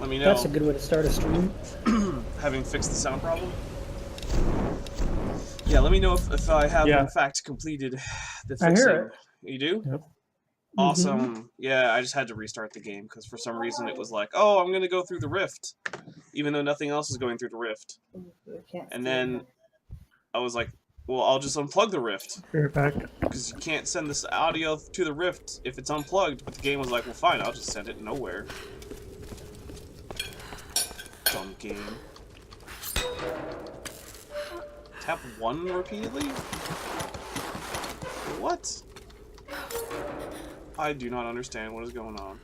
Let me know. That's a good way to start a stream. Having fixed the sound problem. Yeah, let me know if I have in fact completed the fixing. I hear it. You do? Yep. Awesome. Yeah, I just had to restart the game because for some reason it was like, oh, I'm gonna go through the rift, even though nothing else is going through the rift. And then I was like, well, I'll just unplug the rift. You're back. Because you can't send this audio to the rift if it's unplugged. But the game was like, well, fine, I'll just send it nowhere. Dumb game. Tap 1 repeatedly? What? I do not understand what is going on.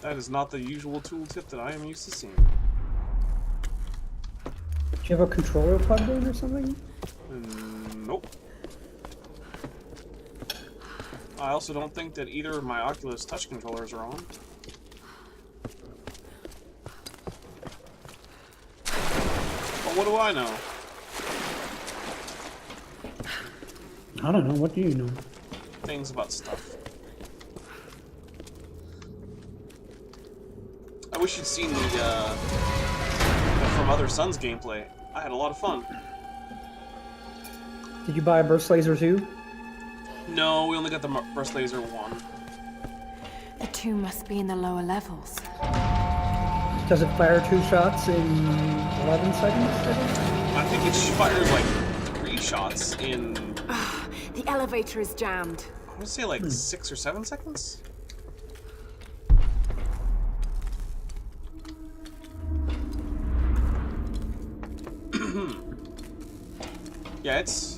That is not the usual tooltip that I am used to seeing. Do you have a controller plugged in or something? Nope. I also don't think that either of my Oculus touch controllers are on. But what do I know? I don't know. What do you know? Things about stuff. I wish you'd seen the From Other Sons gameplay. I had a lot of fun. Did you buy a burst laser too? No, we only got the burst laser 1. The two must be in the lower levels. Does it fire 2 shots in 11 seconds? I think it fires like 3 shots in... The elevator is jammed. I want to say like 6 or 7 seconds? Yeah, it's...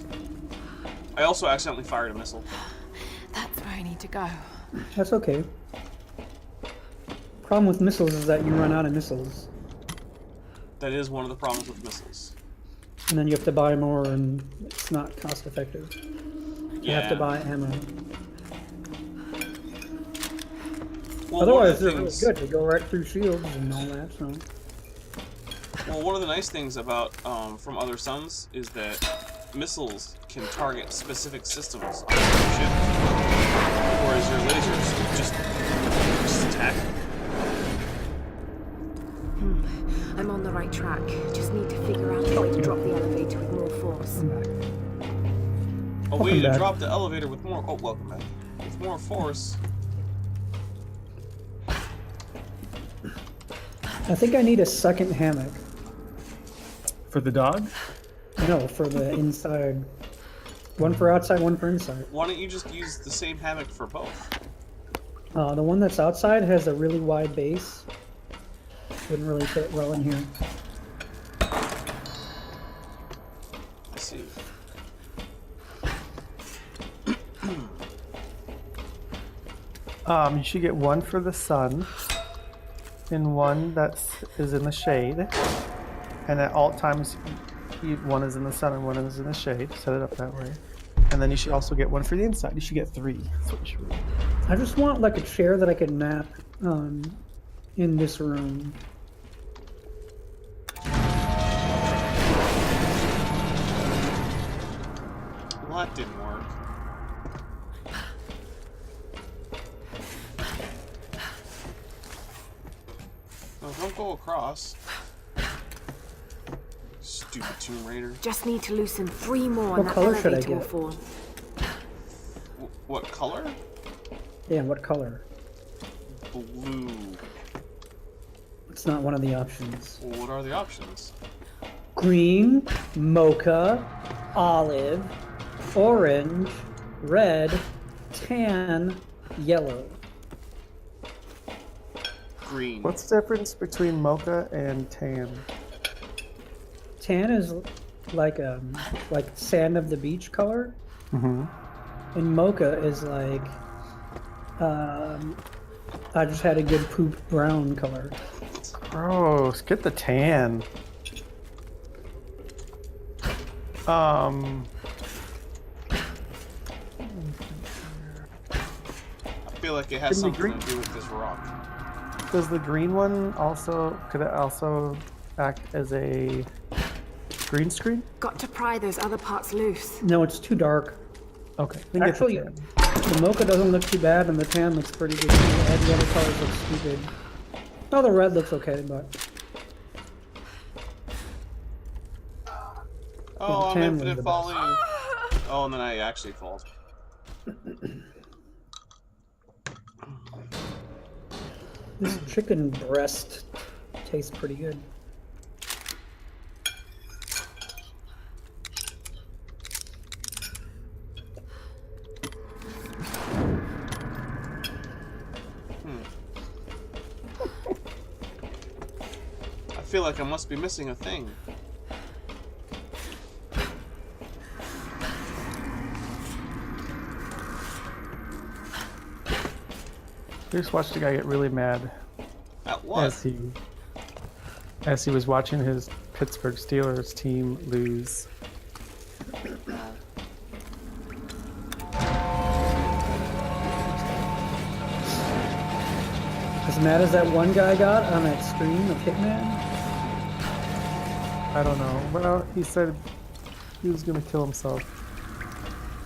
I also accidentally fired a missile. That's where I need to go. That's okay. Problem with missiles is that you run out of missiles. That is one of the problems with missiles. And then you have to buy more and it's not cost effective. You have to buy ammo. Well, otherwise they're really good. They go right through shields and all that, so... Well, one of the nice things about From Other Sons is that missiles can target specific systems on your ship, whereas your lasers just attack. I'm on the right track. Just need to figure out a way to drop the elevator with more force. A way to drop the elevator with more... Oh, welcome back. With more force. I think I need a second hammock. For the dog? No, for the inside. One for outside, one for inside. Why don't you just use the same hammock for both? The one that's outside has a really wide base. Wouldn't really fit well in here. I see. You should get one for the sun, and one that is in the shade. And at all times, one is in the sun and one is in the shade. Set it up that way. And then you should also get one for the inside. You should get 3. That's what you should do. I just want like a chair that I could nap in this room. Well, that didn't work. No, don't go across. Stupid Tomb Raider. Just need to loosen 3 more and What that color should I elevator will get? fall. What color? Yeah, what color? Blue. It's not one of the options. Well, what are the options? Green, mocha, olive, orange, red, tan, yellow. Green. What's the difference between mocha and tan? Tan is like sand of the beach color, Mm-hmm. and mocha is like I just had a good poop brown color. Gross. Get the tan. I feel like it has something to do with this rock. Does the green one also, could it also act as a green screen? Got to pry those other parts loose. No, it's too dark. Okay. Actually, The mocha doesn't look too bad, and the tan looks pretty good too. All the other colors look stupid. Oh, the red looks okay, but Oh, I'm tan was infinite the best. falling. Oh, and then I actually fall. this chicken breast tastes pretty good. I feel like I must be missing a thing. I just watched a guy get really mad At what? as he was watching his Pittsburgh Steelers team lose. As mad as that one guy got on that stream of Hitman. I don't know. Well, he said he was gonna kill himself.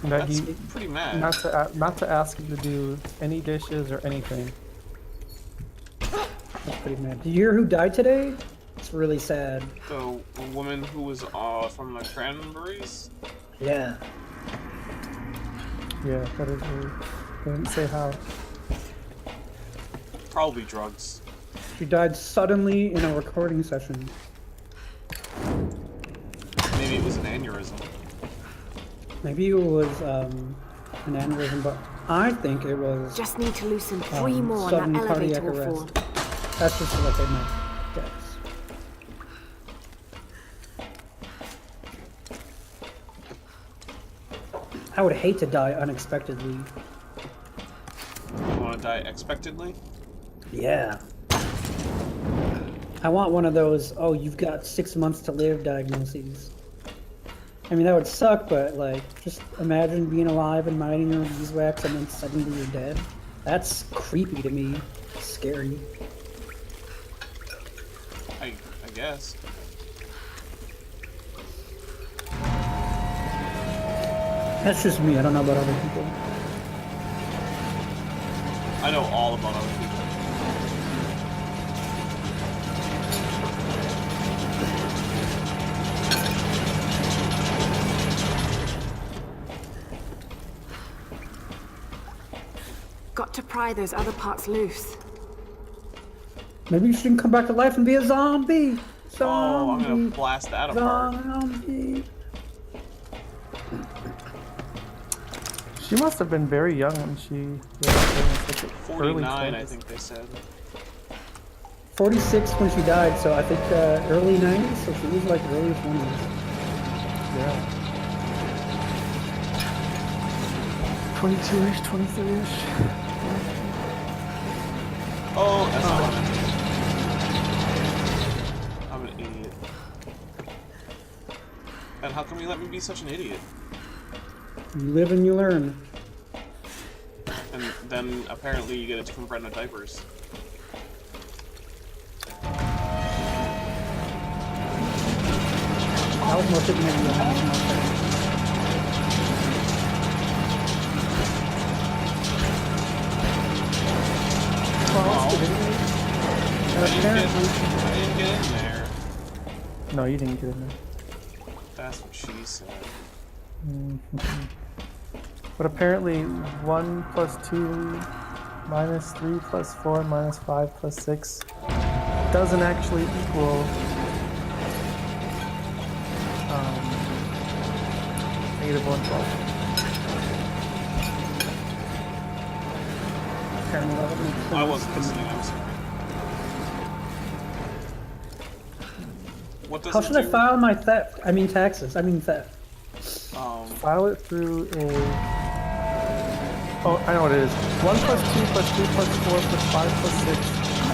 And that That's he pretty mad. not to ask him to do any dishes or anything. That's pretty mad. Did you hear who died today? It's really sad. The woman who was from the Cranberries? Yeah. Yeah, that is weird. They didn't say how. Probably drugs. She died suddenly in a recording session. Maybe it was an aneurysm. Maybe it was an aneurysm, but I think it was Just need to loosen 3 more on sudden that elevator cardiac will arrest. fall. That's just what they meant. Guess. I would hate to die unexpectedly. You want to die expectedly? Yeah. I want one of those, oh, you've got 6 months to live diagnoses. I mean, that would suck, but, like, just imagine being alive and minding your beeswax and then suddenly you're dead. That's creepy to me. Scary. I guess. That's just me. I don't know about other people. I know all about other people. Got to pry those other parts loose. Maybe you shouldn't come back to life and be a zombie. Oh, I'm gonna Zombie. blast that apart. Zombie. She must have been very young when she was like early 49, I 20s. think they said. 46 when she died, so I think early 90s, so she was like early 20s. Yeah. 22-ish, 23-ish. Oh, that's not what I'm an idiot. And how come you let me be such an idiot? You live and you learn. And then apparently you get a different brand of diapers. That was more fitting than you had. I didn't get in there. No, you didn't get in there. That's what she said. But apparently 1 plus 2 minus 3 plus 4 minus 5 plus 6 doesn't actually equal negative 112. I wasn't listening, I'm sorry. What does How it should I do? file my theft? I mean taxes. I mean theft. File it through a... Oh, I know what it is. 1 plus 2 plus 3 plus 4 plus 5 plus 6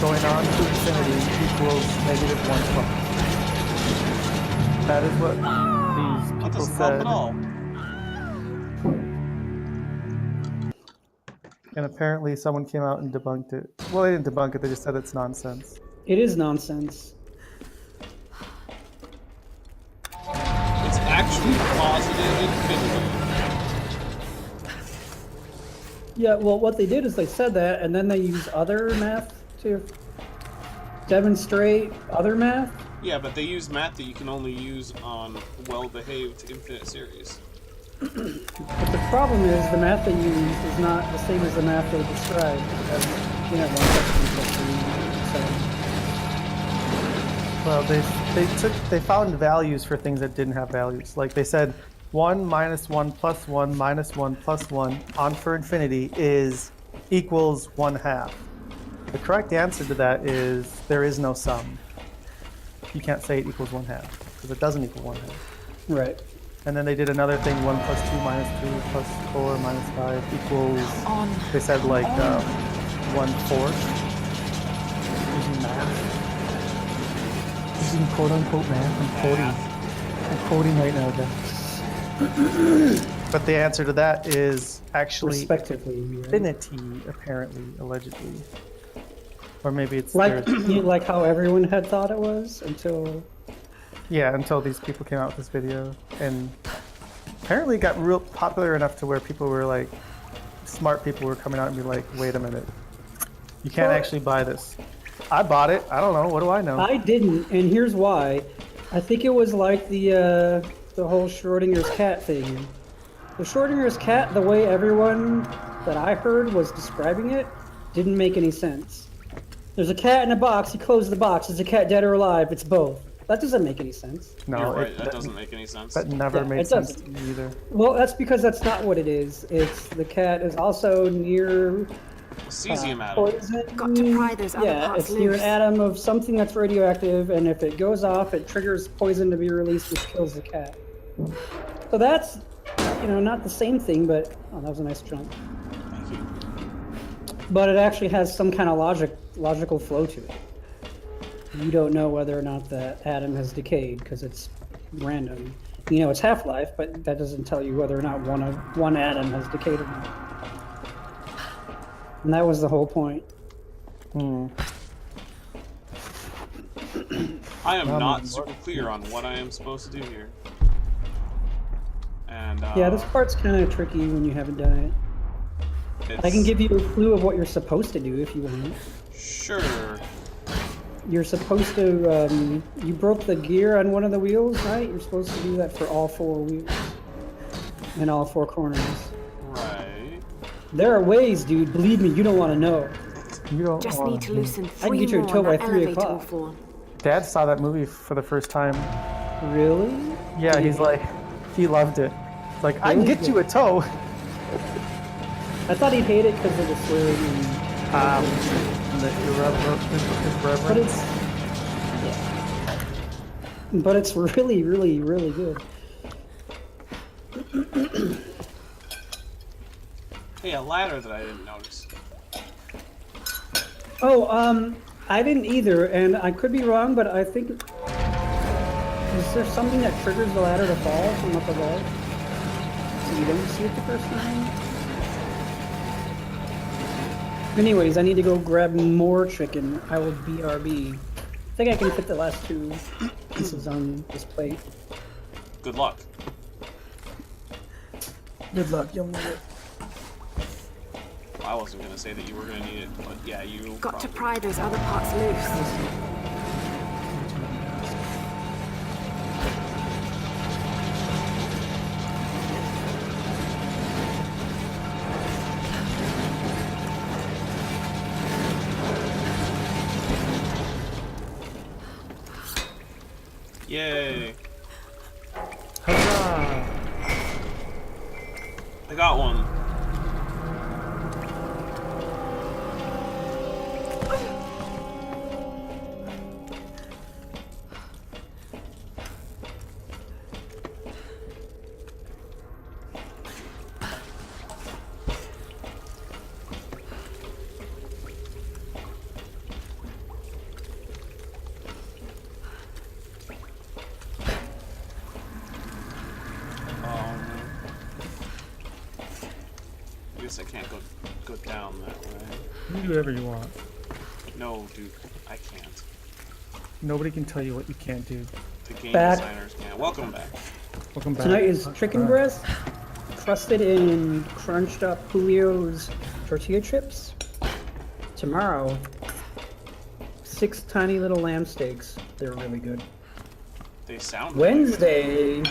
going on to infinity equals negative 112. That is what these That people doesn't help said. at all. And apparently someone came out and debunked it. Well, they didn't debunk it, they just said it's nonsense. It is nonsense. It's actually positive infinity. Yeah, well, what they did is they said that, and then they used other math to demonstrate other math. Yeah, but they use math that you can only use on well-behaved infinite series. But the problem is the math they use is not the same as the math they described. Because, you know, 1 plus 3, so. Well, they found values for things that didn't have values. Like they said, 1 minus 1 plus 1 minus 1 plus 1 on for infinity is equals 1/2. The correct answer to that is there is no sum. You can't say it equals 1/2 because it doesn't equal 1/2. Right. And then they did another thing, 1 plus 2 minus 3 plus 4 minus 5 equals, they said like 1/4. Using math. Using quote unquote math. I'm quoting right now, guys. But the answer to that is actually Respectively. Right? infinity, apparently, allegedly. Or maybe it's Like, their- like how everyone had thought it was until. yeah, until these people came out with this video. And apparently it got real popular enough to where people were like, smart people were coming out and be like, wait a minute. You can't Well- actually buy this. I bought it. I don't know. What do I know? I didn't, and here's why. I think it was like the whole Schrodinger's cat thing. The Schrodinger's cat, the way everyone that I heard was describing it, didn't make any sense. There's a cat in a box, you close the box, is the cat dead or alive? It's both. That doesn't make any sense. No, You're right, it- that doesn't make any sense. that never Yeah, made it sense to doesn't. me either. Well, that's because that's not what it is. It's the cat is also near Cesium atom. poison. Got to pry those other Yeah, parts it's near an loose. atom of something that's radioactive, and if it goes off, it triggers poison to be released, which kills the cat. So that's, you know, not the same thing, but oh, that was a nice jump. Thank you. But it actually has some kind of logical flow to it. You don't know whether or not the atom has decayed because it's random. You know, it's half-life, but that doesn't tell you whether or not one atom has decayed or not. And that was the whole point. Hmm. I am Well, not I'm super clear on what I am supposed to do here. And Yeah, this part's kind of tricky when you haven't done it. I can give you a clue of what you're supposed to do if you want. Sure. You're supposed to, you broke the gear on one of the wheels, right? You're supposed to do that for all 4 wheels. In all 4 corners. Right. There are ways, dude. Believe me, you don't want to know. You don't Just wanna- need to loosen I can 3 get you more a tow and by that 3 elevator will o'clock. fall. Dad saw that movie for the first time. Really? Yeah, he's like, he loved it. Like, I can get you a tow. I thought he'd hate it because of the swearing and... The irreverent. But it's... Yeah. But it's really, really, really good. Hey, a ladder that I didn't notice. Oh, I didn't either, and I could be wrong, but I think... Is there something that triggers the ladder to fall from up above? So you don't see it the first time? Anyways, I need to go grab more chicken. I will BRB. I think I can fit the last 2 pieces on this plate. Good luck. Good luck, young lady. I wasn't gonna say that you were gonna need it, but yeah, you. Got to probably- pry those other parts loose. Yay! Huzzah! I got one. I guess I can't go down that way. You can do whatever you want. No, dude, I can't. Nobody can tell you what you can't do. The game Back. designers can't. Welcome back. Welcome back. Tonight is chicken breast, crusted in crunched up Julio's tortilla chips. Tomorrow, 6 tiny little lamb steaks. They're really good. They sound Wednesday,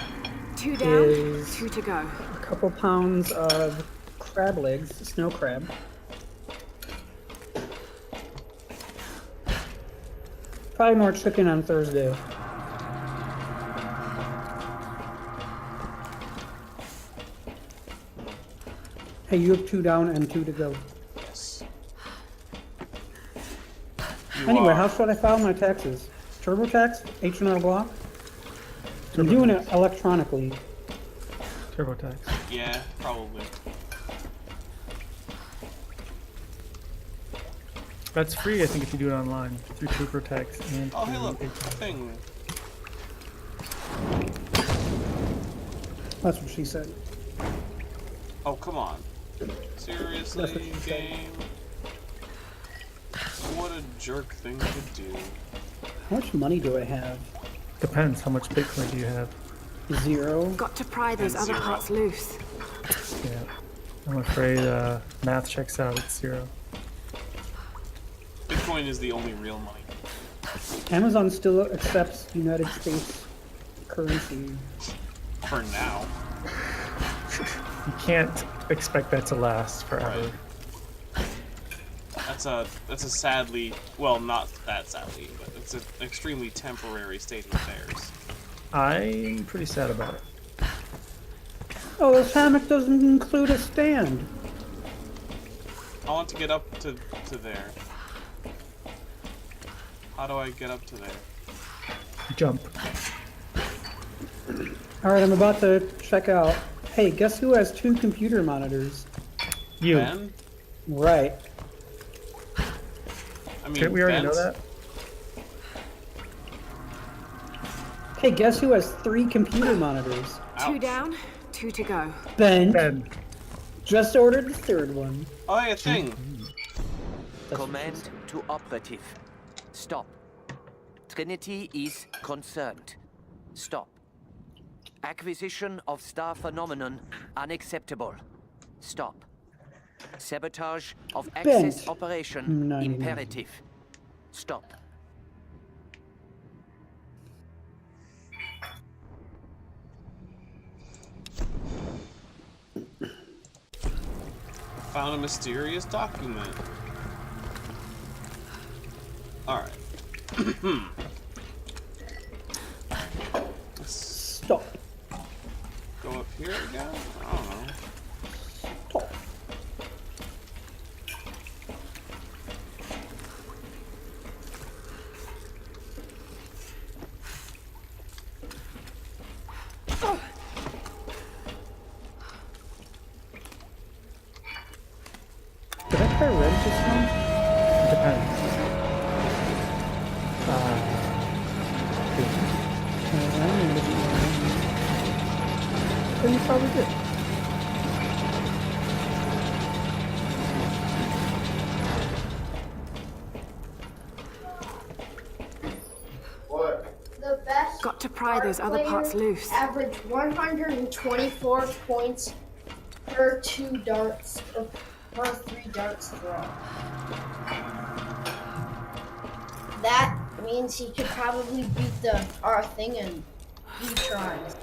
2 down, is- 2 to go. a couple pounds of crab legs, snow crab. Probably more chicken on Thursday. Hey, you have 2 down and 2 to go. Yes. You Anyway, are- how should I file my taxes? TurboTax? H&R Block? I'm doing it electronically. TurboTax. Yeah, probably. That's free, I think, if you do it online through TurboTax and. Oh, hey, through look. HR. Thing. That's what she said. Oh, come on. Seriously, That's what she said. game? What a jerk thing to do. How much money do I have? Depends. How much Bitcoin do you have? 0. Got to pry those And other 0. parts loose. Yeah. I'm afraid math checks out at 0. Bitcoin is the only real money. Amazon still accepts United States currency. For now. You can't expect that to last forever. Right. That's a sadly, well, not that sadly, but it's an extremely temporary state of affairs. I'm pretty sad about it. Oh, this hammock doesn't include a stand. I want to get up to there. How do I get up to there? Jump. Alright, I'm about to check out. Hey, guess who has 2 computer monitors? You. Ben? Right. I mean, Didn't we already know Ben's- that? Hey, guess who has 3 computer monitors? 2 Ouch. down, 2 to go. Ben. Ben. Just ordered the 3rd one. Oh, hey, a thing. That's what she Command said. to operative. Stop. Trinity is concerned. Stop. Acquisition of star phenomenon unacceptable. Stop. Sabotage of access Bent. operation 99. imperative. Stop. Found a mysterious document. Alright. Let's Stop. go up here again? I don't know. Stop. Did I try red just now? Depends. I remember the Then you probably did. The best Got to pry those other parts players loose. average 124 points per 2 darts or per 3 darts thrown. That means he could probably beat our thing in 2 tries.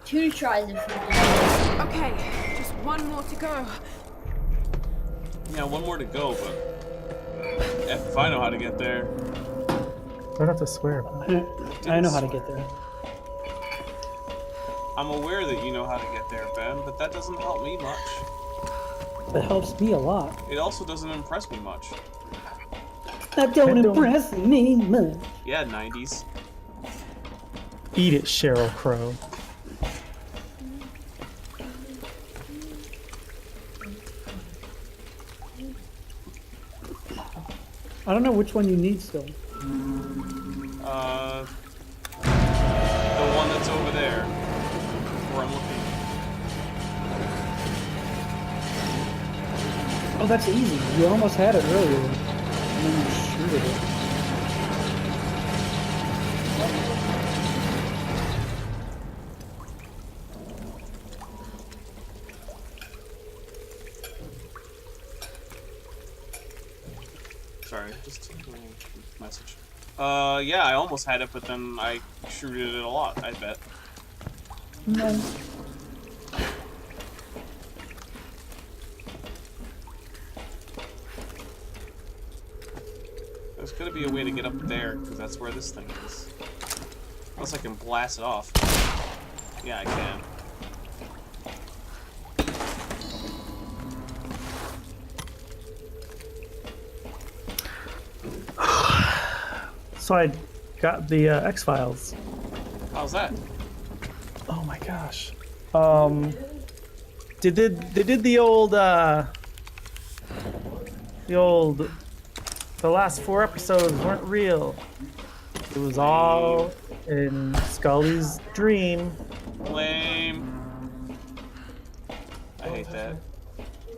2 tries if he did. Okay, just 1 more to go. Yeah, one more to go, but if I know how to get there. Don't have to swear about it. I know how to get there. I'm aware that you know how to get there, Ben, but that doesn't help me much. That helps me a lot. It also doesn't impress me much. That don't don't- impress me much. Yeah, 90s. Eat it, Cheryl Crow. I don't know which one you need still. The one that's over there, where I'm looking. Oh, that's easy. You almost had it earlier. And then you shooted it. sorry. Just a little message. Yeah, I almost had it, but then I shooted it a lot, I bet. No. There's gotta be a way to get up there, because that's where this thing is. Unless I can blast it off. Yeah, I can. So I got the X-Files. How's that? Oh my gosh. They did the last 4 episodes weren't real. It was all in Scully's dream. Lame. I hate that.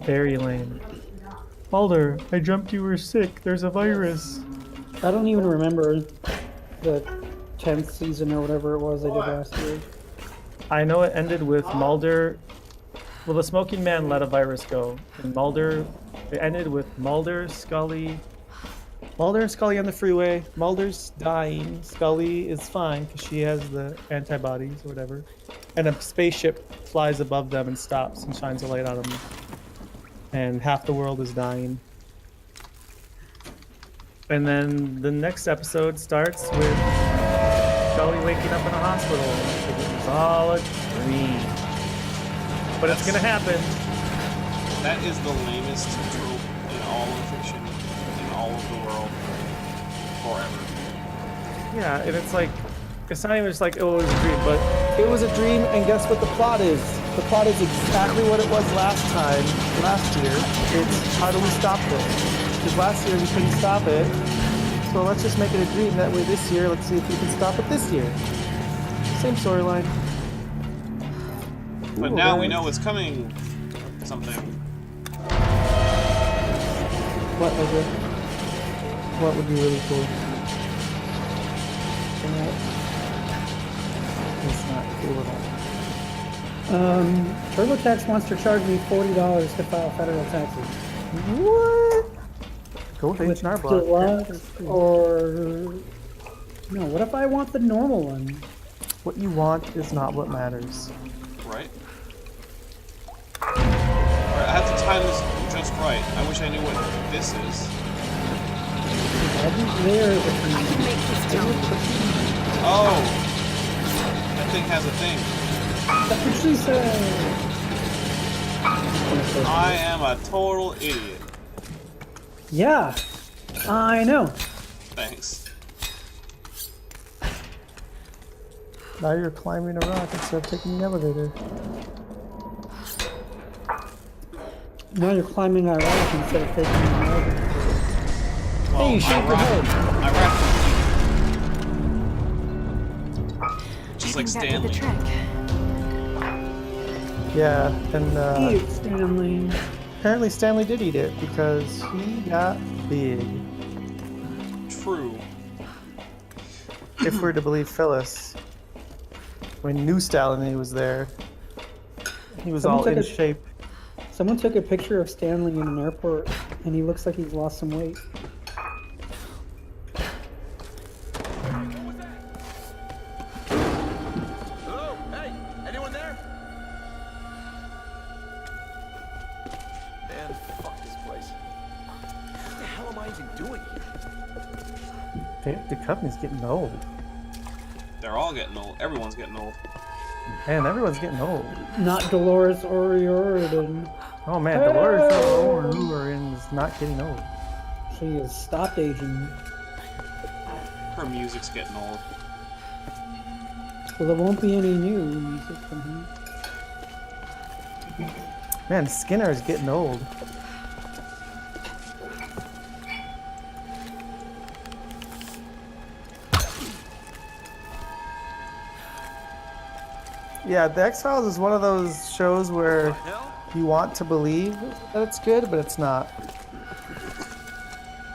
Very lame. Mulder, I dreamt you were sick. There's a virus. I don't even remember the 10th season or whatever it was they did last year. I know it ended with Mulder. Well, the smoking man let a virus go, and Mulder. It ended with Mulder, Scully. Mulder and Scully on the freeway. Mulder's dying. Scully is fine because she has the antibodies or whatever. And a spaceship flies above them and stops and shines a light on them. And half the world is dying. And then the next episode starts with Scully waking up in a hospital. It was all a dream. But it's gonna happen. That is the lamest trope in all of fiction, in all of the world, forever. Yeah, and it's like, it's not even just like, oh, it was a dream, but it was a dream, and guess what the plot is? The plot is exactly what it was last year. It's how do we stop this? Because last year we couldn't stop it, so let's just make it a dream. That way this year, let's see if we can stop it this year. Same storyline. But Ooh, now we guys. know it's coming. Something. What was it? What would be really cool? It's not cool at all. TurboTax wants to charge me $40 to file federal taxes. What? Go to With H&R Block. deluxe or no? What if I want the normal one? What you want is not what matters. Right? Alright, I have to time this just right. I wish I knew what this is. I think there is I can make this jump. Oh! That thing has a thing. That's what she said. I am a total idiot. Yeah, I know. Thanks. Now you're climbing a rock instead of taking the elevator. Now you're climbing our rock instead of taking the elevator. Well, Hey, you shake your head. Just like Getting back to the Stanley. trek. Yeah, and Eat, Stanley. apparently Stanley did eat it because he got big. True. If we're to believe Phyllis. When New Stanley was there, he was Someone all took in a- shape. Someone took a picture of Stanley in an airport, and he looks like he's lost some weight. Hello? Hey, anyone there? Man, fuck this place. What the hell am I even doing here? The company's getting old. They're all getting old. Everyone's getting old. Man, everyone's getting old. Not Dolores O'Riordan. Oh man, Dolores O'Riordan is not getting old. She has stopped aging. Her music's getting old. Well, there won't be any new music from him. Man, Skinner is getting old. Yeah, The X-Files is one of those shows where you want to believe that it's good, but it's not.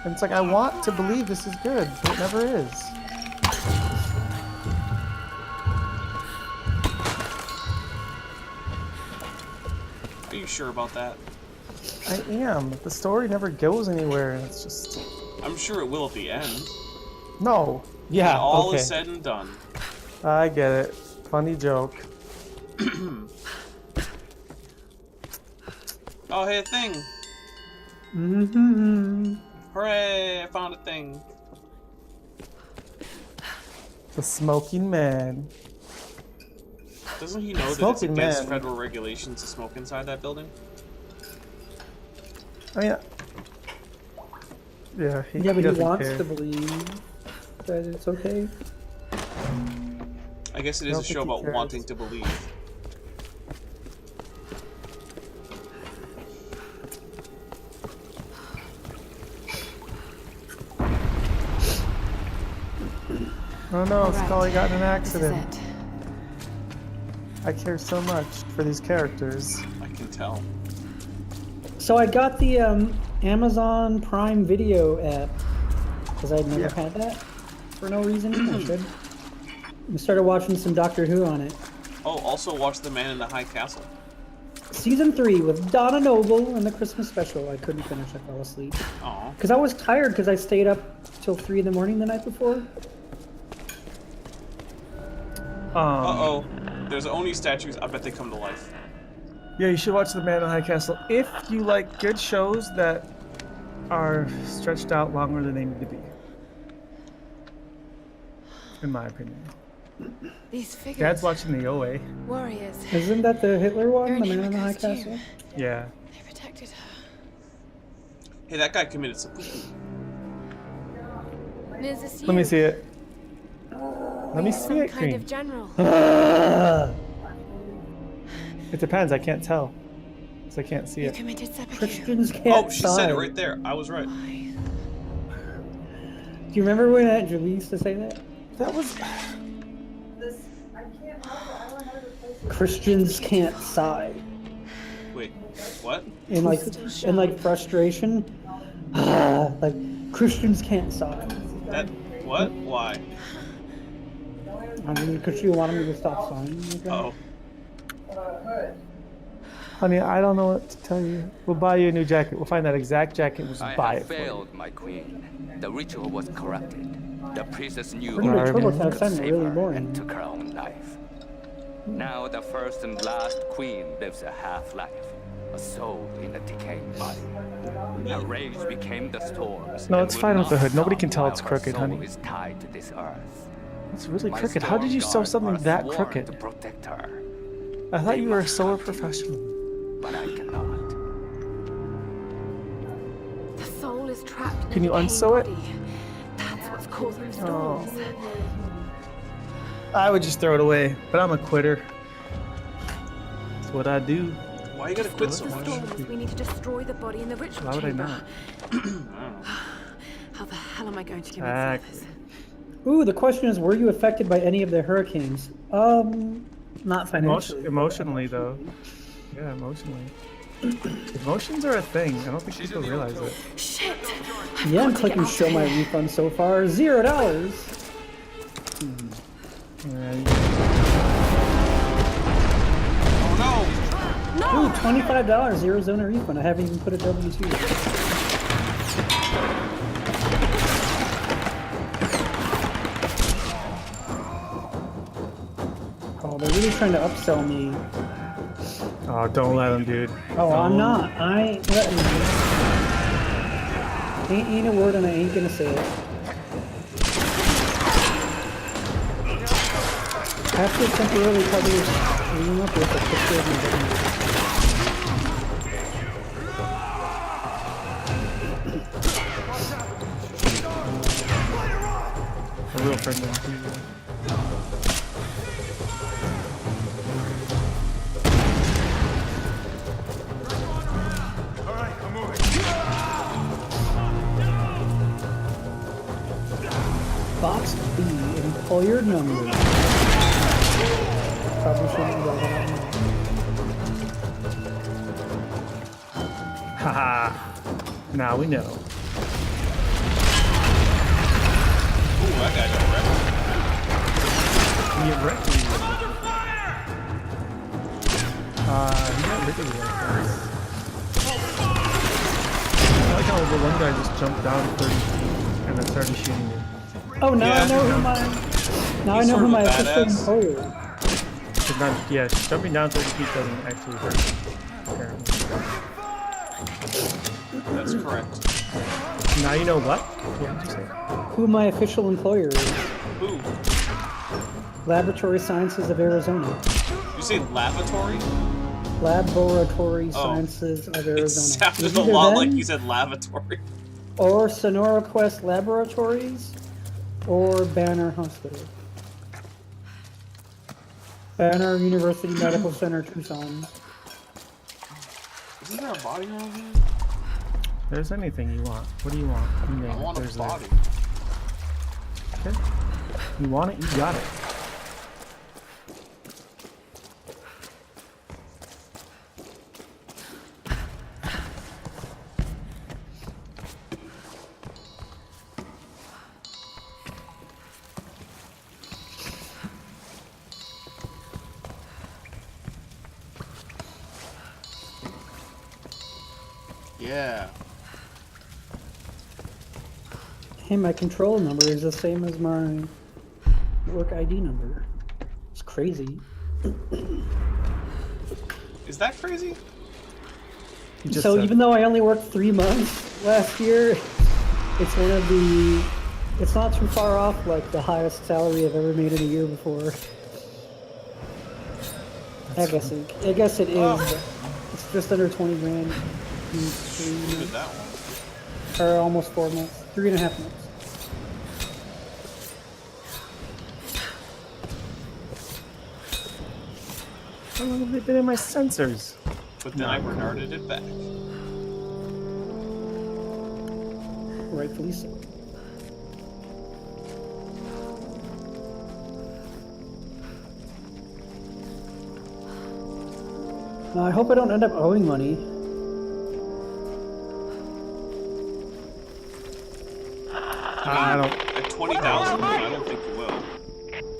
And it's like, I want to believe this is good, but it never is. Are you sure about that? I am, but the story never goes anywhere, and it's just... I'm sure it will at the end. No. Yeah. When all okay. is said and done. I get it. Funny joke. Oh, hey, a thing! Mm-hmm. Hooray! I found a thing. The smoking man. Doesn't he know that it's Smoking against man. federal regulations to smoke inside that building? I mean, yeah. Yeah, but he doesn't wants care. to believe that it's okay. I guess it I is don't a show think he about cares. wanting to believe. Oh no, All right. Scully got in an This is accident. it. I care so much for these characters. I can tell. So I got the Amazon Prime Video app because I'd never Yeah. had that for no reason. I should. I started watching some Doctor Who on it. Oh, also watch The Man in the High Castle. Season 3 with Donna Noble and the Christmas special. I couldn't finish. I fell asleep Aw. because I was tired because I stayed up till 3 in the morning the night before. Uh-oh. There's Oni statues. I bet they come to life. Yeah, you should watch The Man in the High Castle if you like good shows that are stretched out longer than they need to be. In my opinion. These figures. Dad's watching the OA. Warriors. Isn't that the Hitler one? They're The in Man in the High costume. Castle? Yeah. They protected her. Hey, that guy committed seppuku. Is this Let me you? see it. Let me see Some it, kind Cream. of general. It depends. I can't tell. Because I can't see You it. committed seppuku. Christians can't Oh, she said sigh. it right there. I was right. Why? Do you remember when Aunt Julie used to say that? That was. Christians can't sigh. Wait, what? In like, Still in like frustration. Like, Christians can't sigh. That, what? Why? I mean, because she wanted me to stop sighing. Like that. Oh. Honey, I don't know what to tell you. We'll buy you a new jacket. We'll find that exact jacket. We'll just I buy it have for you. failed, my queen. The ritual was corrupted. The priestess knew Pretty much her TurboTax could sounded save really her boring. and took her own life. Now the first and last queen lives a half-life, a soul in a decaying body. Her rage became the storms. No, and it's will fine with the not hood. Nobody stop can tell while it's her crooked, soul honey. is tied to this earth. It's really My crooked. How did you sew storm something guards that are sworn crooked? to protect her, I thought They you were a must sewer continue. professional. but I cannot. The soul is trapped in Can a you decaying unsew it? body. That's what's causing Oh. storms. I would just throw it away, but I'm a quitter. That's what I do. Why you gotta quit so The much? storms. We need to destroy the body in the ritual Why would I chamber. not? I don't know. How the hell am I going to Exactly. convince others? Ooh, the question is, were you affected by any of the hurricanes? Not financially. Emotionally, though. Yeah, emotionally. Emotions are a thing. I don't think people realize it. Shit! Yeah, I'm got to get clicking out show of my here. refund so far. $0. Yeah, Oh Ooh, $25 Arizona refund. I haven't even put a W2. Oh, they're really trying to upsell me. oh, don't let them, dude. Oh, I'm Don't. not. I ain't letting you. Ain't a word and I ain't gonna say it. After temporarily cover your screen up with a picture of my button. A real friend. Box B, employer number. Probably shouldn't go that out. Haha. Now we know. Ooh, that guy got wrecked. He got wrecked. He got rid of it. I like how the one guy just jumped down 30 feet. started shooting you. Oh, now Yeah. I know who my He's sort of my a official badass. employer is. It's not, yeah, jumping down 30 feet doesn't actually hurt. Apparently. That's correct. Now you know what? What did you say? Who my official employer is. Who? Laboratory Sciences of Arizona. You say lavatory? Laboratory Oh. Sciences of It Arizona. sounded It's a either lot them like you said lavatory. Or Sonora Quest Laboratories, or Banner Hospital. Banner University Medical Center, Tucson. Isn't there a body around here? There's anything you want. What do you want? You name I it. want a There's body. Okay. You want it? You got it. Yeah. Hey, my control number is the same as my work ID number. It's crazy. Is that crazy? You just So said- even though I only worked 3 months last year, it's one of the. It's not too far off like the highest salary I've ever made in a year before. I guess it is. but It's just under 20 grand. In Who 3 did months, that one? or almost 4 months, 3.5 months. How long have they been in my sensors? But then I renarded it back. Rightfully so. I hope I don't end up owing money. I don't. At 20,000, I don't think you will.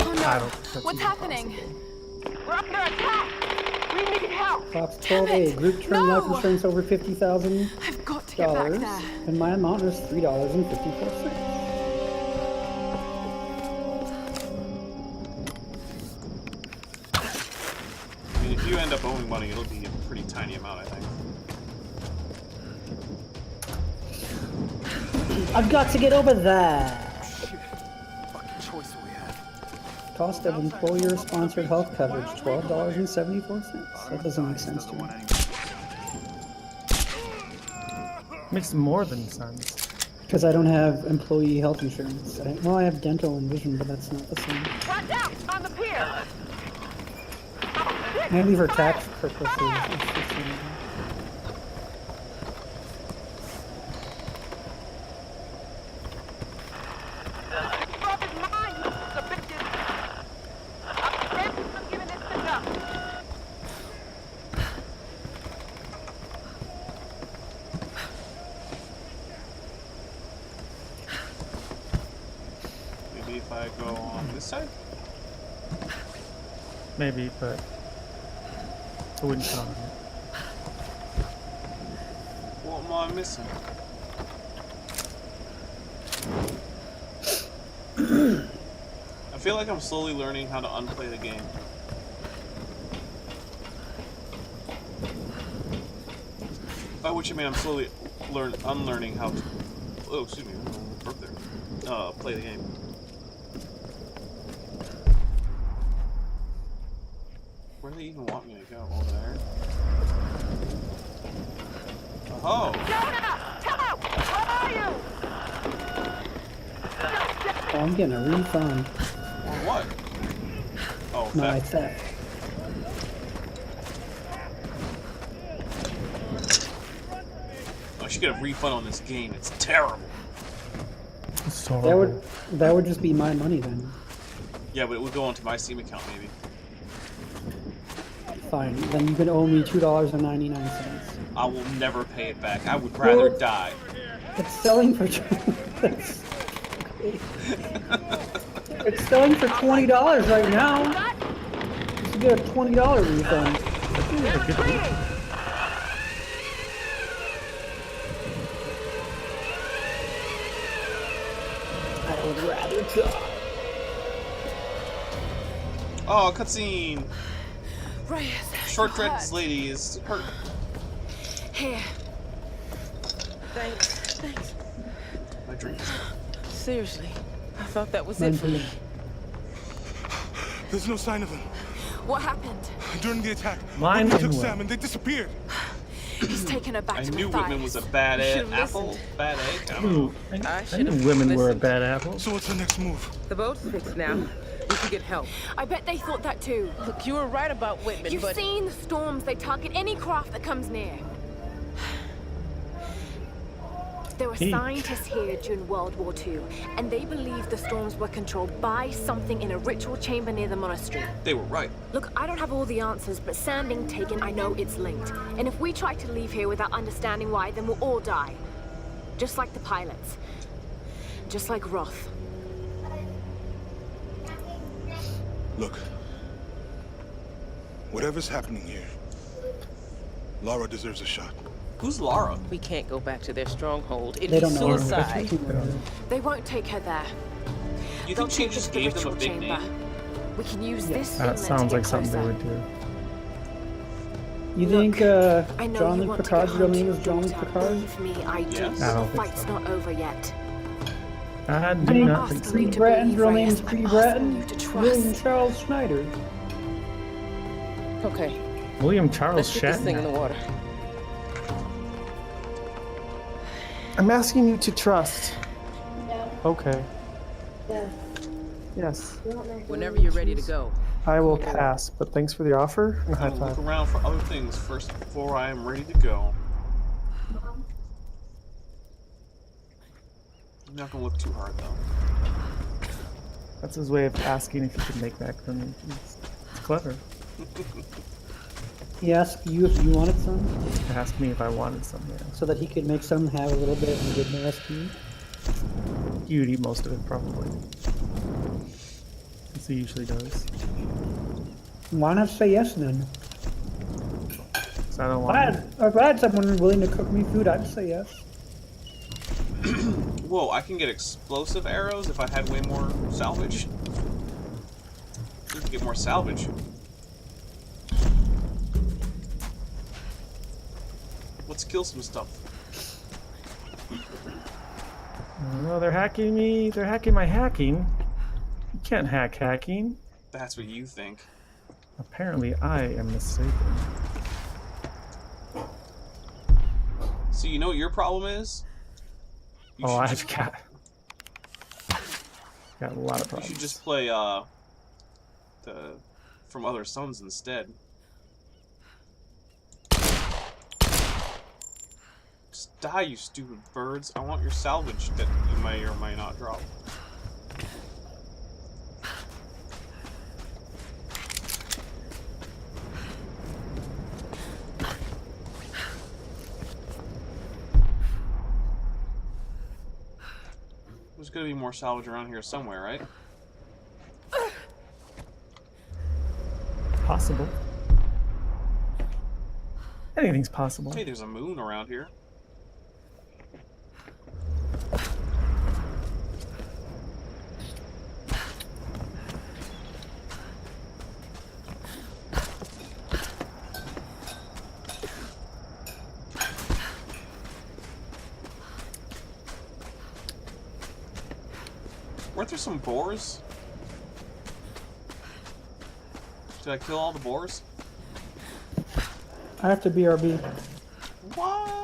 Oh no! I don't. That's What's even happening? We're under attack! We need help! Box Damn 12A, it! group term life No! insurance over $50,000, I've got to get back there. and my amount is $3.54. I mean, if you end up owing money, it'll be a pretty tiny amount, I think. I've got to get over that. Fucking choice we have. Cost of employer-sponsored health coverage, $12.74. That doesn't make sense to me. Makes more than sense. Because I don't have employee health insurance. Well, I have dental and vision, but that's not the same. Watch out! On the pier! Mainly for tax purposes. It's the same. Drop his mine! The bitches! I'm giving this thing up! Maybe if I go on this side? Maybe, but I wouldn't count on it. What am I missing? I feel like I'm slowly learning how to unplay the game. By which I mean I'm slowly unlearning how to. Oh, excuse me, broke there. Play the game. Where do they even want me to go? Over there? Oh! Hello! Where are you? Oh, I'm getting a refund. On what? Oh, My theft. theft. I should get a refund on this game. It's terrible. It's horrible. That would just be my money then. Yeah, but it would go onto my Steam account maybe. Fine. Then you can owe me $2.99. I will never pay it back. I would rather Well- die. It's selling for. That's- it's selling for $20 right now. You should get a $20 refund. would rather die. Oh, cutscene. Reyes, Short you dreads hurt. lady is hurt. Here. Thanks. My drink. Seriously, I thought that was it for me. There's no sign of them. What happened? During the attack, Mine Whitman took didn't Sam and they disappeared. He's taken her back I to knew Matthias. Whitman was a bad Should've apple. listened. Bad egg. I don't know. Ooh, I should've knew women were a listened. bad apple. So what's the next move? The boat's fixed now. We should get help. I bet they thought that too. Look, you were right about Whitman, You've but seen the storms. They target any craft that comes near. There were Eek. scientists here during World War II, and they believed the storms were controlled by something in a ritual chamber near the monastery. They were right. Look, I don't have all the answers, but Sam being taken, I know it's linked. And if we try to leave here without understanding why, then we'll all die. Just like the pilots. Just like Roth. Look. Whatever's happening here, Lara deserves a shot. Who's Lara? we can't go back to their stronghold. It'd They be don't know her. suicide. They won't take her there. You They'll think she take her just to the gave them a ritual big chamber. name? We can use this That inlet sounds to like get something they closer. would do. You Look, think I know John you Luke want to Picard's go real home to name your is John Luke daughter. Picard? Believe me, I do. Yes. I But don't the think fight's so. not over yet. I do I'm not think asking so. you P. to Bratton's believe, real Reyes. name's P. I'm asking Bratton. you to William trust. Charles Schneider. Okay, William Charles let's get this thing in the Shatner. water. I'm asking you to trust. No. Okay. No. Yes. You don't make Whenever any you're ready to choose. go. I will pass, but thanks for the offer. And a high I'm gonna five. look around for other things first before I am ready to go. I'm not gonna look too hard though. That's his way of asking if you can make back from. It's clever. He asked you if you wanted some, Ask me if I wanted some. Yeah. so that he could make some, have a little bit, and give the rest to you. You'd eat most of it probably. As he usually does. Why not say yes then? So I don't If I had someone willing to cook me food, I'd say yes. Whoa, I can get explosive arrows if I had way more salvage. You can get more salvage. Let's kill some stuff. No, they're hacking me. They're hacking my hacking. You can't hack hacking. That's what you think. Apparently, I am mistaken. So you know what your problem is? You Oh, should I've just- got a lot of You problems. should just play the From Other Suns instead. Just die, you stupid birds. I want your salvage that you may or may not drop. There's gonna be more salvage around here somewhere, right? Possible. Anything's possible. Hey, there's a moon around here. Weren't there some boars? Did I kill all the boars? I have to BRB. What?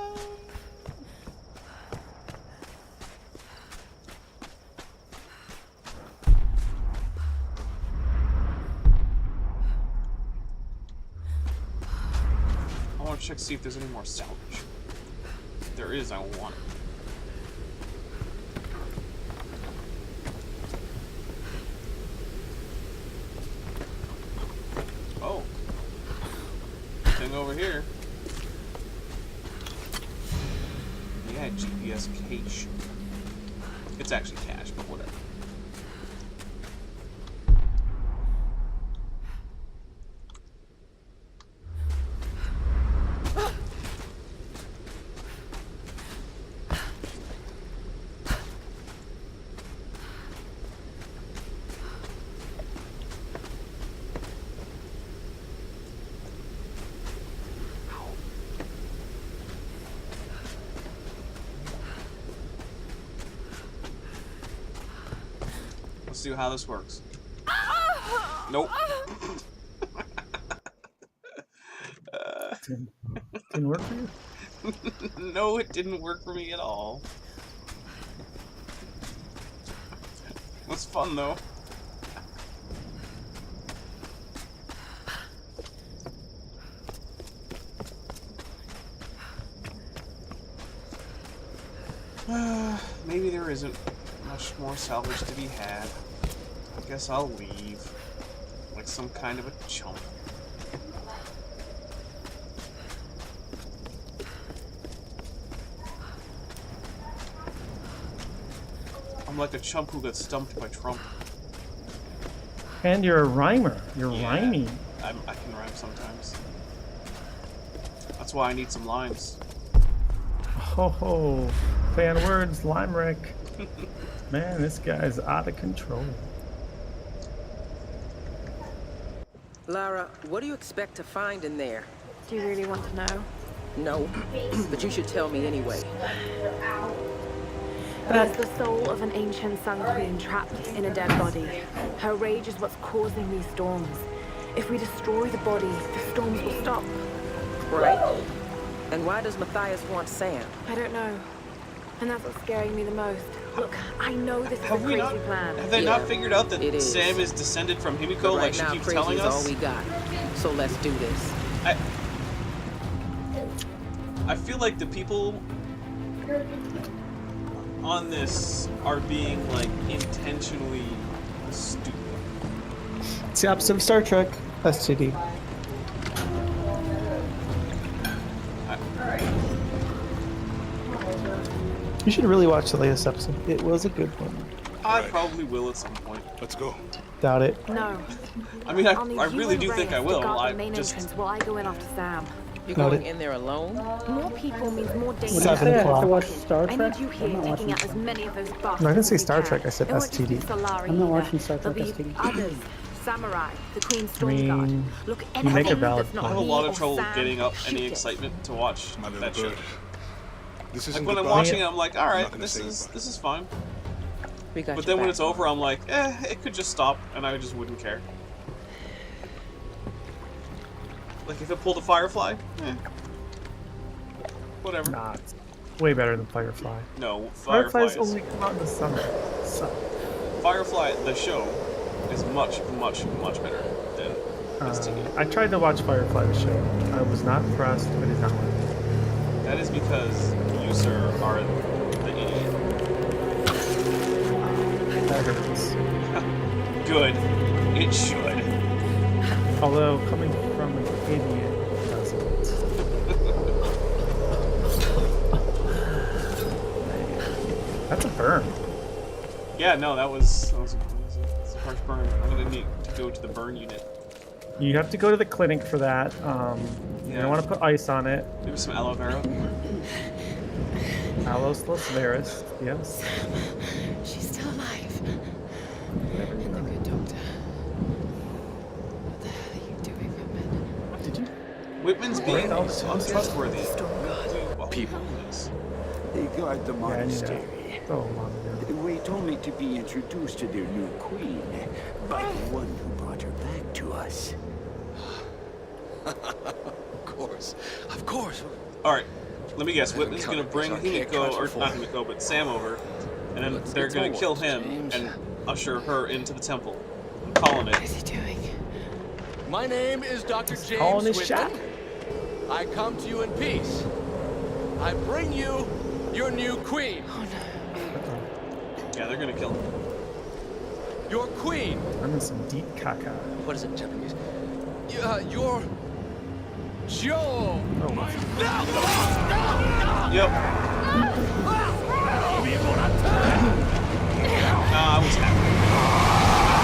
I want to check to see if there's any more salvage. If there is, I want it. Oh. Thing over here. Yeah, GPS cache. It's actually cache, but whatever. see how this works. Nope. Didn't work for you? No, it didn't work for me at all. It was fun though. Maybe there isn't much more salvage to be had. I guess I'll leave. Like some kind of a chump. I'm like a chump who got stumped by Trump. And you're a rhymer. You're rhyming. I can rhyme sometimes. That's why I need some lines. Ho ho. Fan words, limerick. Man, this guy's out of control. Lara, what do you expect to find in there? Do you really want to know? No, but you should tell me anyway. There's the soul of an ancient Sun Queen trapped in a dead body. Her rage is what's causing these storms. If we destroy the body, the storms will stop. Right. And why does Matthias want Sam? I don't know. And that's what's scaring me the most. Look, I know this is a crazy plan. Have they not figured out that Sam is descended from Himiko But like right she now, keeps crazy telling is us? all we got. So let's do this. I feel like the people on this are being like intentionally stupid. It's the opposite of Star Trek. STD. You should really watch the latest episode. It was a good one. I probably will at some point. Let's go. Doubt it. No. I mean, I'll need I you really and do think Reyes I will. to guard I the main just entrance while I go in after Sam. You're Got going it. in there alone? More people means more danger. What did you say? I have to watch Star I Trek? need you I'm here not taking watching out as Star many of those bastards. No, I didn't say as we Star can. Trek, I said It won't just be STD. Solari I'm not either. watching Star Trek There'll be STD. others. Samurai, the Queen's I Storm Guard. mean, Look, you make a anything valid that's not I have a me lot or of trouble Sam, getting up shoot any it. excitement to watch My little that show. bird. This Like isn't when I'm goodbye. watching it, I'm like, all I'm right, not gonna this say is goodbye. fine. We got But your then when back. it's over, I'm like, it could just stop, and I just wouldn't care. Like if it pulled a Firefly, whatever. Nah, it's way better than Firefly. No, Firefly's only come out in the summer. So, Firefly, the show, is much, much, much better than STD. I tried to watch Firefly the show. I was not impressed. I did not like it. That is because you, sir, are the idiot. That hurts. Good. It should. Although coming from an idiot it doesn't. That's a burn. Yeah, no, that was a harsh burn. I'm gonna need to go to the burn unit. You have to go to the clinic for that. You don't want to put ice on it. Maybe some aloe vera. Aloe Veris, yes. She's still alive. And the good doctor. What the hell are you doing, Whitman? Did you? Whitman's being untrustworthy. People. They guard the Yeah, I knew monastery. that. So long ago. They wait only to be introduced to their new queen by the one who brought her back to us. Of course. Of course. Alright, let me guess. Whitman's gonna Can't- bring can't Himiko, or catch not her. Himiko, but Sam over, and then they're it's gonna all kill works, him James. and usher her into the temple. I'm calling it. What is he doing? My name is Dr. James calling his Whitman. shot. I come to you in peace. I bring you your new queen. Oh no. Yeah, they're gonna kill him. Your queen. I'm in some deep caca. What is it in Japanese? Your Joe. Oh, Yep. Nah, I was happy.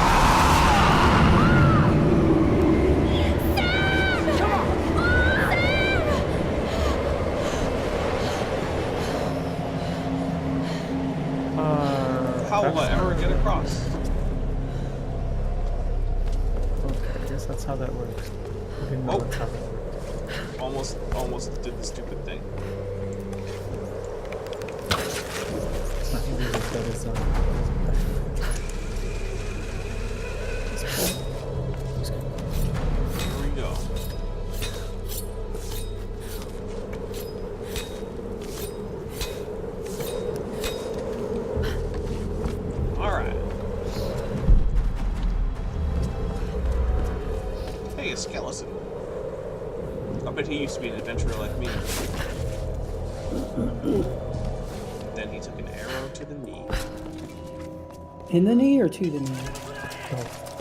How will I ever get across? Okay, I guess that's how that works. I didn't know Oh. that's how that worked. Almost did the stupid thing. It's not nearly as bad as used to be an adventurer like me. Then he took an arrow to the knee. In the knee or to the knee?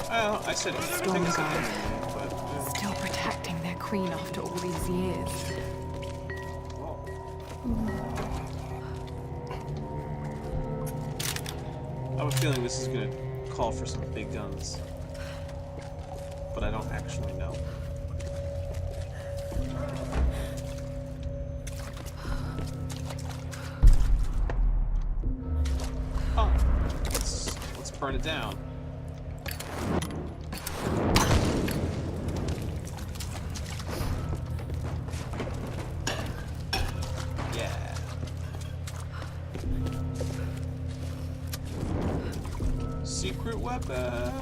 Well, I said I think it's in the knee, but Still protecting their queen after all these years. I have a feeling this is gonna call for some big guns, but I don't actually know. Oh, let's burn it down. Yeah. Secret weapon.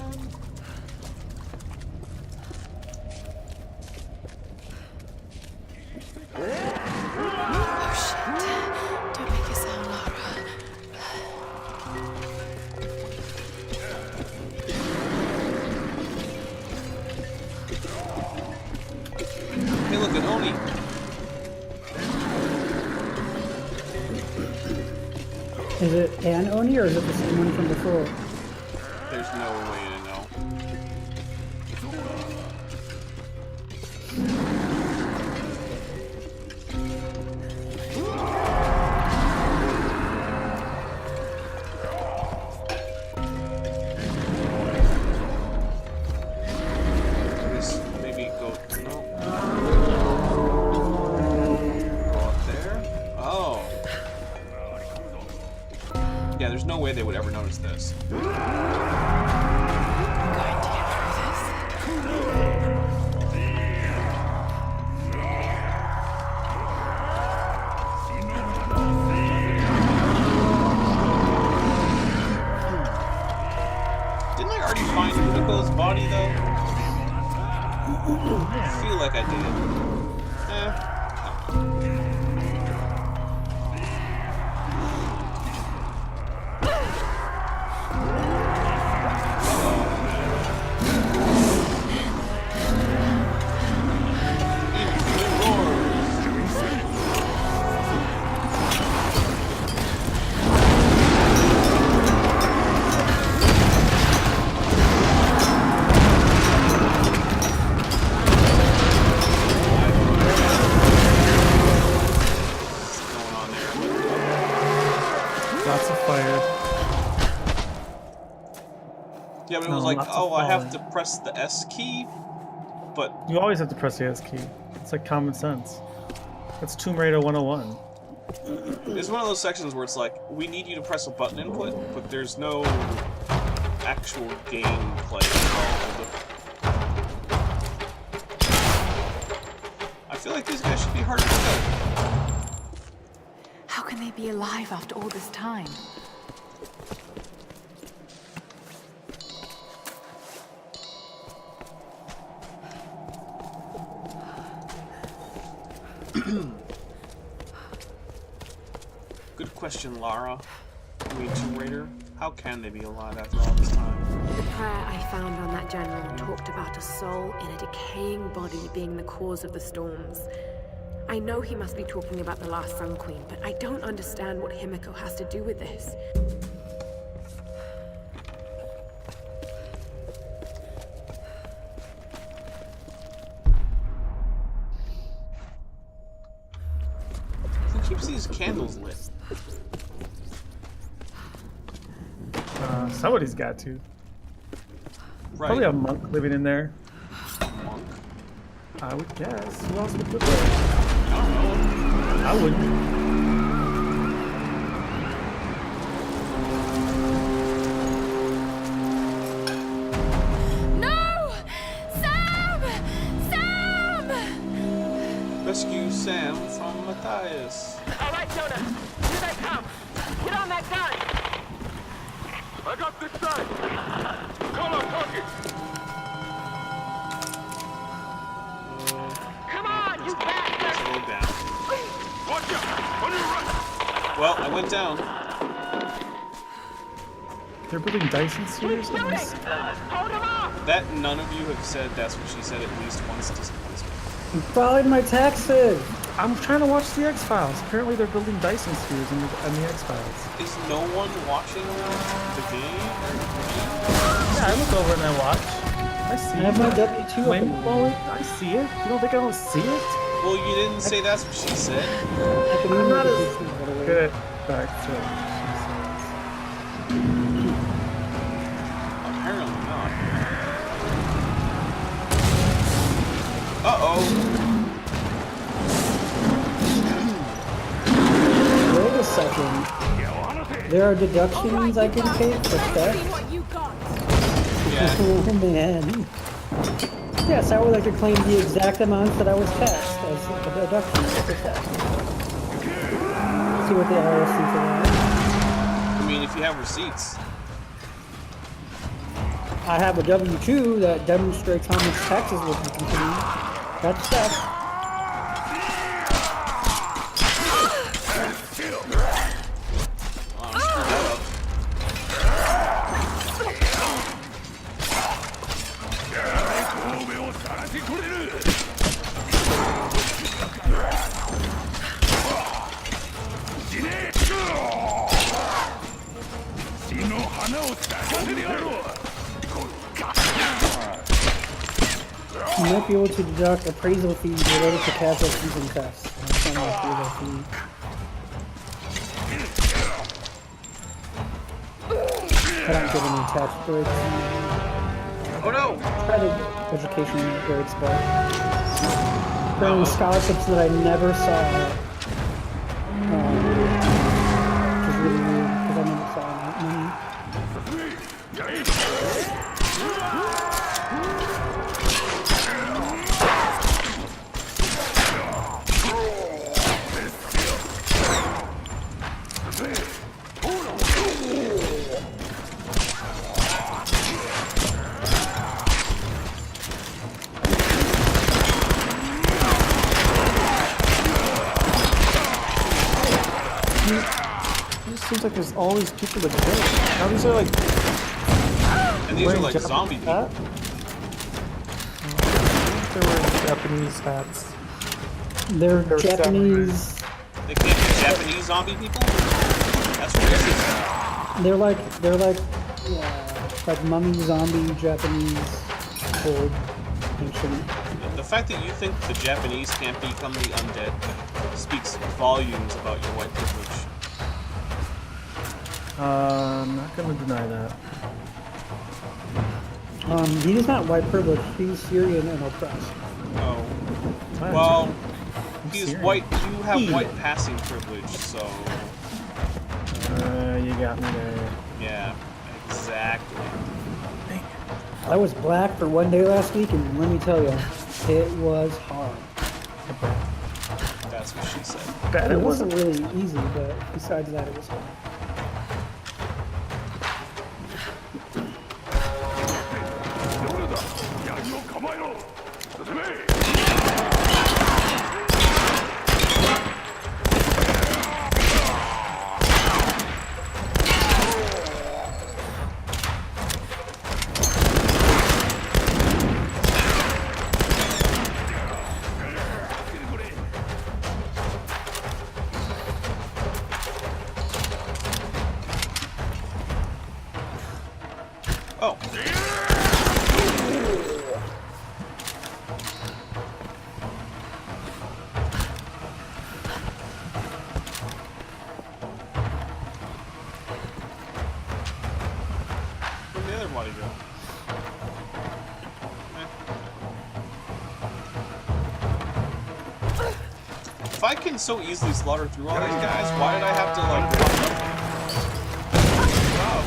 Oh shit. Don't make a sound, Lara. Hey, look at Oni. Is it an Oni or is it the same one from before? There's no way to know. Just maybe go. No. Go up there. Oh. Yeah, there's no way they would ever notice this. I'm going to get through Didn't I already find Himiko's body though? I feel like I did. Lots of fire. Yeah, but it No, was like, lots of oh, I have falling. to press the S key, but You always have to press the S key. It's like common sense. That's Tomb Raider 101. it's one of those sections where it's like, we need you to press a button input, but there's no actual gameplay involved. I feel like these guys should be harder to kill. How can they be alive after all this time? Good question, Lara. I mean, Tomb Raider. How can they be alive after all this time? The prayer I found on that general talked about a soul in a decaying body being the cause of the storms. I know he must be talking about the last Sun Queen, but I don't understand what Himiko has to do with this. Who keeps these candles lit? Somebody's got to. Right. Probably a monk living in there. Monk? I would guess. Who else would live there? I don't know. I wouldn't. No! Sam! Sam! Rescue Sam from Matthias. All right, Jonah. Here they come. Get on that gun. I got this side. Call on target. Come on, you bastard! Slow down. Watch out! On your right! Well, I went down. They're building Dyson Keep spheres? shooting! Hold him off! That none of you have said that's what she said at least once disappoints me. You filed my taxes! I'm trying to watch the X-Files. Apparently they're building Dyson spheres in the X-Files. Is no one watching the game? Yeah, I look over and I watch. I see I have my W-2 Wind open. blowing. I see it. You don't think I don't see it? Well, you didn't say that's what she said. I can I'm move not the as W-2, by the way. good at back to Apparently not. Uh-oh. Wait a second. There are deductions I can take for theft? Yeah. Oh man. Yes, I would like to claim the exact amount that I was taxed as a deduction for theft. See what the IRS thinks of that. I mean, if you have receipts. I have a W-2 that demonstrates how much taxes will be continued. That's theft. You might be able to deduct appraisal fees related to casualties and thefts. That's one of the fee. I don't get any attached grades. Oh no! Credit education grades, but there are scholarships that I never saw. Which is really weird because I never saw that money. It just seems like there's all these people that kill. Now these are like. And these are like zombie people. They're wearing Japanese hats. They're Japanese. They can't be Japanese zombie people? That's racist. They're like mummy zombie Japanese old ancient. The fact that you think the Japanese can't become the undead speaks volumes about your white privilege. I'm not gonna deny that. He is not white privilege. He's Syrian and oppressed. Oh. Fine. Well, he's Syrian. white. You have white passing privilege, so. You got me there. Yeah, exactly. I was black for one day last week, and let me tell you, it was hard. That's what she said. Bet It wasn't really easy, but besides that, it was hard. Oh. Where'd the other body go? If I can so easily slaughter through all these guys, why did I have to like walk up? Wow.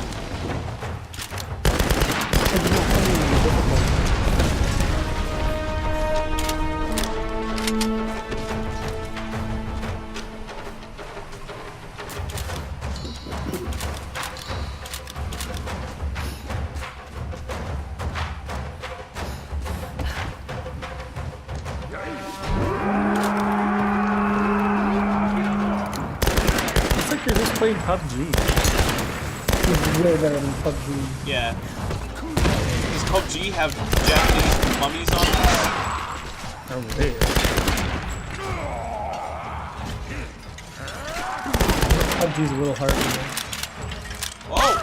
It's like you're just playing PUBG. It's way better than PUBG. Yeah. Does PUBG have Japanese mummies on it? Over there. PUBG's a little hard to do. Whoa!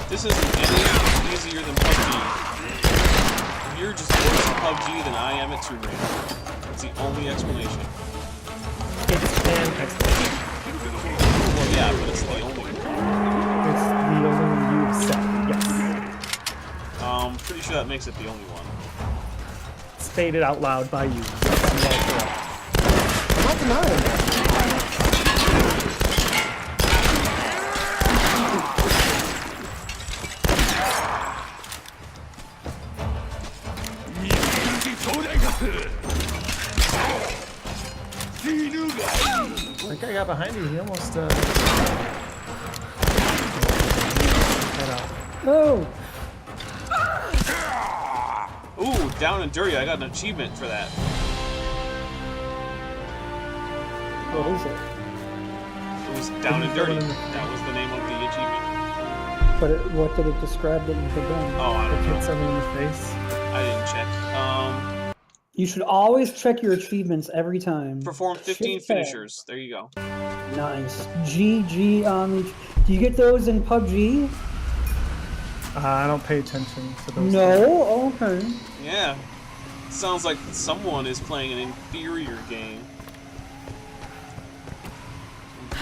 This isn't any easier than PUBG. You're just worse at PUBG than I am at Tomb Raider. That's the only explanation. It's an explanation. Well, yeah, but it's the only one. It's the only one you've set, yes. Pretty sure that makes it the only one. Stated out loud by you. Yes, you are correct. I'm not denying that. That guy got behind you. He almost head out. Oh! Ooh, down and dirty. I got an achievement for that. What is it? It was down and dirty. That was the name of the achievement. But what did it describe that you had done? Oh, I don't Hit know. someone in the face. I didn't check. You should always check your achievements every time. Perform 15 Shit. finishers. There you go. Nice. GG on the... Do you get those in PUBG? I don't pay attention to those. No? Okay. Yeah. Sounds like someone is playing an inferior game.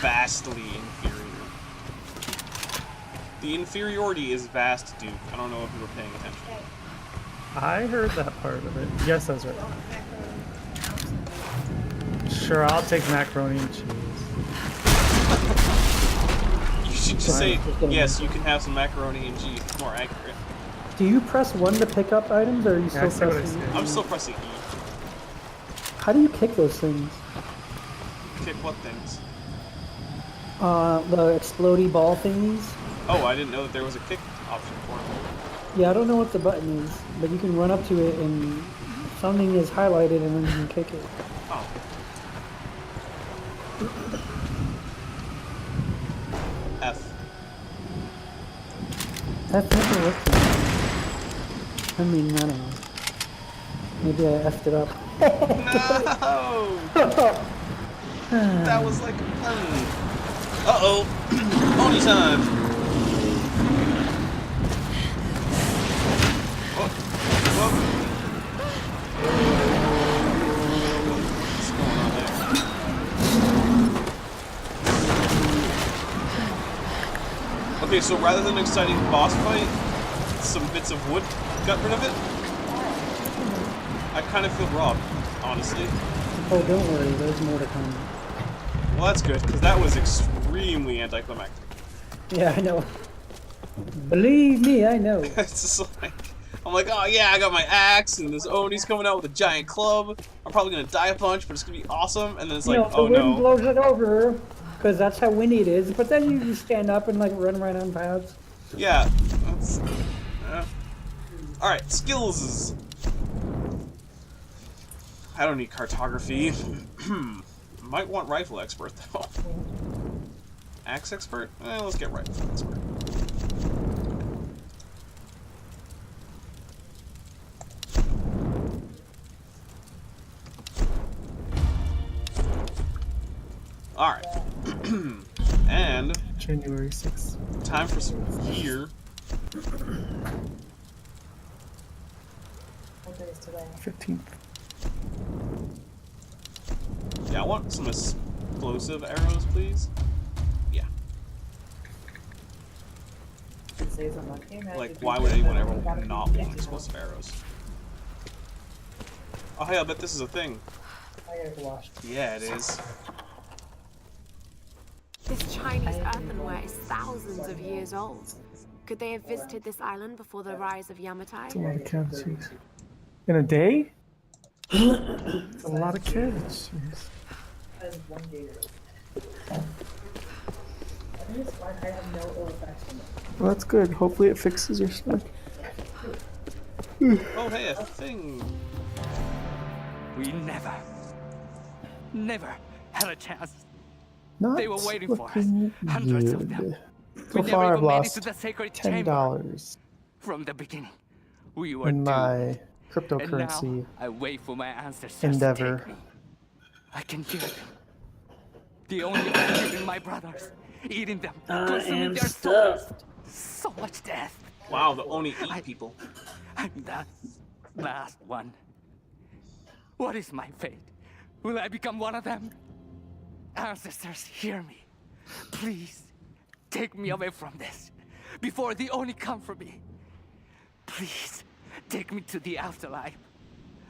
Vastly inferior. The inferiority is vast, Duke. I don't know if you were paying attention. I heard that part of it. Yes, that's right. Sure, I'll take macaroni and cheese. You should just say, yes, you can have some macaroni and cheese. It's more accurate. Do you press 1 to pick up items, or are you Yeah, still I see what I pressing... see. I'm still pressing E. How do you kick those things? Kick what things? The explodey ball thingies? Oh, I didn't know that there was a kick option for it. Yeah, I don't know what the button is, but you can run up to it and something is highlighted and then you can kick it. Oh. F. F never worked. I mean, I don't know. Maybe I effed it up. No! That was like a pun. Uh-oh. Only time. Whoa. Whoa. What's going on there? Okay, so rather than an exciting boss fight, some bits of wood got rid of it. I kind of feel robbed, honestly. Oh, don't worry, there's more to come. Well, that's good, because that was extremely anticlimactic. Yeah, I know. Believe me, I know. It's just like, I'm like, oh yeah, I got my axe, and this Oni's coming out with a giant club. I'm probably gonna die a bunch, but it's gonna be awesome. And then it's like, No, oh the wind no. blows it over, because that's how windy it is. But then you just stand up and like run right on paths. Yeah. That's, Alright, skills. I don't need cartography. Might want rifle expert though. Axe expert? Let's get rifle expert. Alright. And January 6th. time for some gear. What day is today? 15th. Yeah, I want some explosive arrows, please. Yeah. Like, why would anyone ever not want explosive arrows? Oh, hey, I bet this is a thing. Yeah, it is. This Chinese earthenware is thousands of years old. Could they have visited this island before the rise of Yamatai? That's a lot of cabbage. Jeez. In a day? That's a lot of cabbage. Jeez. Well, that's good. Hopefully it fixes your stuff. Oh, hey, a thing. We never never had a chance. Not They were waiting for us. looking Hundreds of them. good. We So never far, I've even made it lost to the sacred $10 From the beginning, we were in doomed. my And cryptocurrency now, I wait for my ancestors endeavor. to take me. I can hear them. The only forgiving my brothers, eating them, consuming their souls. So much death. Wow, the Oni eat people. I'm the last one. What is my fate? Will I become one of them? Ancestors, hear me. Please, take me away from this, before the Oni come for me. Please, take me to the afterlife.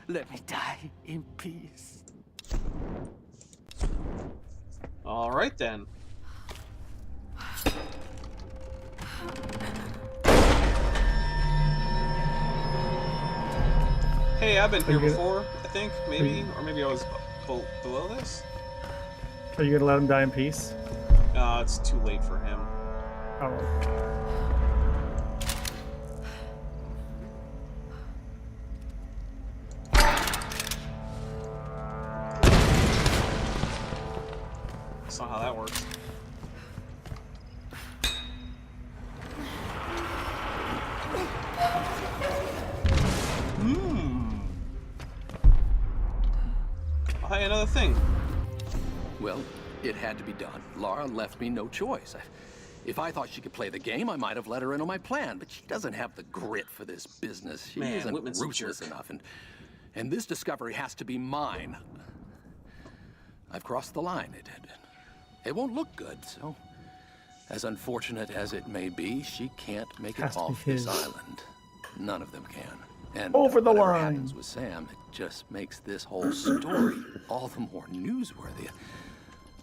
Let me die in peace. All right then. Hey, I've been here before, I think, maybe, or maybe I was below this. Are you gonna let him die in peace? It's too late for him. Oh. That's not how that works. Hey, another thing. Well, it had to be done. Lara left me no choice. If I thought she could play the game, I might have let her in on my plan, but she doesn't have the grit for this business. She Man, isn't Whitman's a ruthless jerk. enough, and this discovery has to be mine. I've crossed the line. It won't look good, so as unfortunate as it may be, she can't make it Has to be off this his. island. None of them can. And Over the whatever line. happens with Sam, it just makes this whole story all the more newsworthy.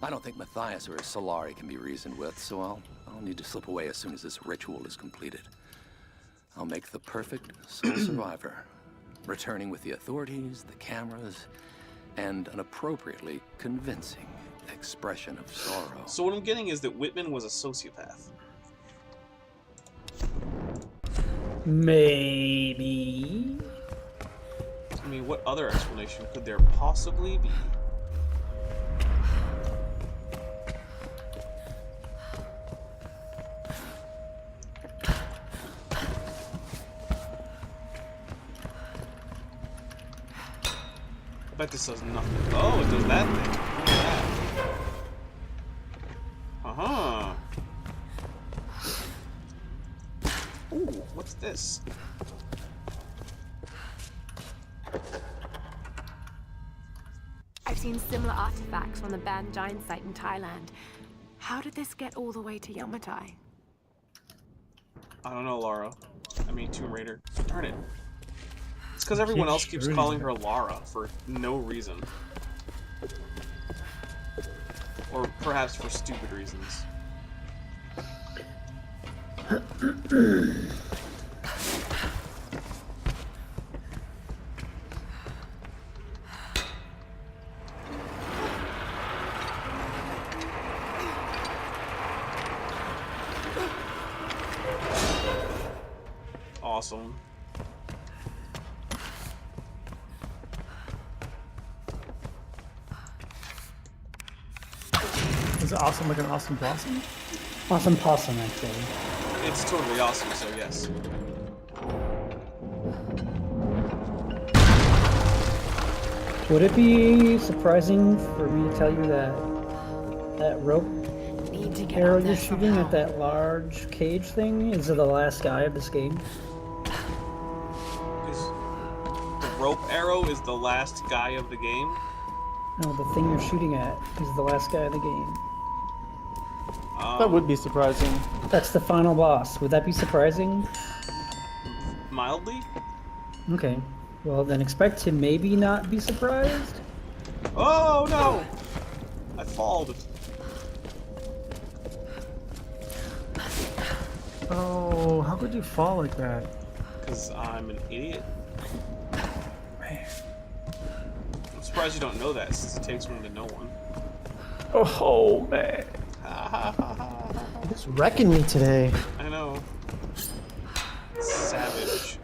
I don't think Matthias or Solari can be reasoned with, so I'll need to slip away as soon as this ritual is completed. I'll make the perfect sole survivor, returning with the authorities, the cameras, and an appropriately convincing expression of sorrow. So what I'm getting is that Whitman was a sociopath. Maybe. I mean, what other explanation could there possibly be? I bet this does nothing. Oh, it does that thing. Look at that. Uh-huh. Ooh, what's this? I've seen similar artifacts from the Ban Giant site in Thailand. How did this get all the way to Yamatai? I don't know, Lara. I mean, Tomb Raider. Darn it. It's because everyone else keeps calling her Lara for no reason. Or perhaps for stupid reasons. Awesome. Is it awesome like an awesome blossom? Awesome possum, actually. It's totally awesome, so yes. Would it be surprising for me to tell you that that rope Need to get arrow up there you're shooting somehow. at that large cage thing is the last guy of this game? The rope arrow is the last guy of the game. No, the thing you're shooting at is the last guy of the game. That would be surprising. That's the final boss. Would that be surprising? Mildly? Okay. Well, then expect to maybe not be surprised. Oh no! I falled. Oh, how could you fall like that? Because I'm an idiot. Man. I'm surprised you don't know that, since it takes one to know one. Oh, man. You're just wrecking me today. I know. Savage.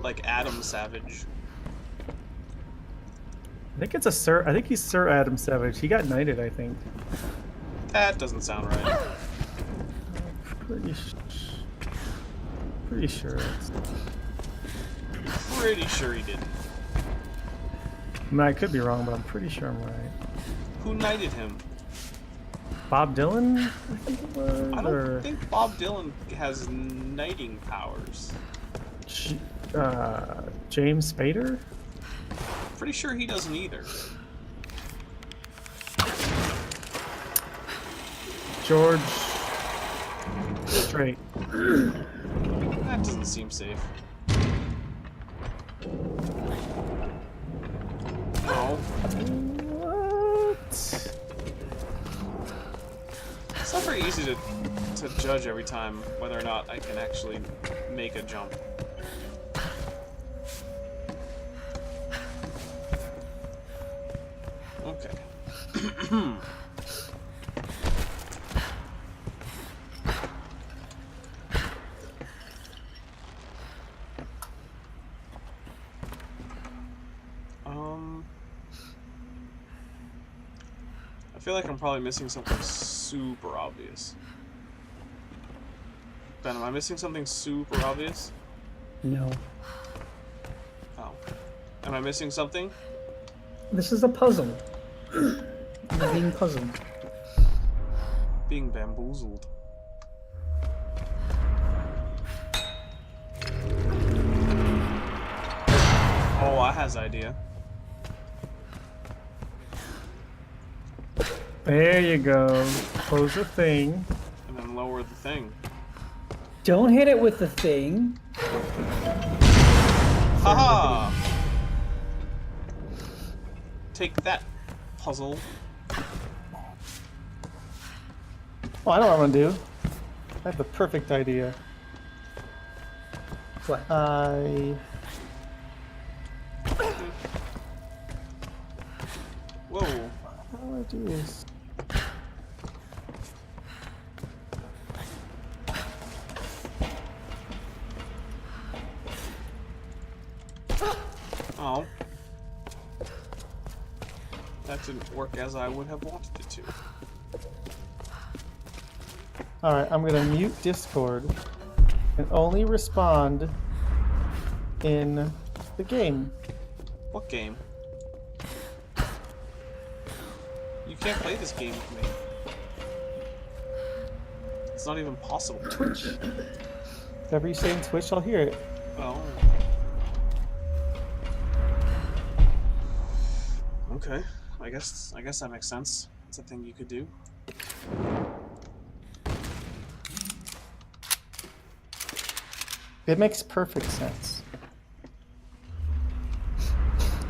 Like Adam Savage. I think it's a Sir. I think he's Sir Adam Savage. He got knighted, I think. That doesn't sound right. Pretty sure. Pretty sure he didn't. I mean, I could be wrong, but I'm pretty sure I'm right. Who knighted him? Bob Dylan, I think it was. I don't think Bob Dylan has knighting powers. James Spader? Pretty sure he doesn't either. George Strait. That doesn't seem safe. No. What? It's not very easy to judge every time whether or not I can actually make a jump. Okay. I feel like I'm probably missing something super obvious. Ben, am I missing something super obvious? No. Oh. Am I missing something? This is a puzzle. You're being puzzled. Being bamboozled. Oh, I has idea. There you go. Close the thing. And then lower the thing. Don't hit it with the thing. Haha! Take that, puzzle. Oh, I know what I'm gonna do. I have the perfect idea. What? Whoa. How do I do this? Oh. That didn't work as I would have wanted it to. Alright, I'm gonna mute Discord and only respond in the game. What game? You can't play this game with me. It's not even possible. Twitch. Whatever you say in Twitch, I'll hear it. Oh. Okay. I guess that makes sense. It's a thing you could do. It makes perfect sense.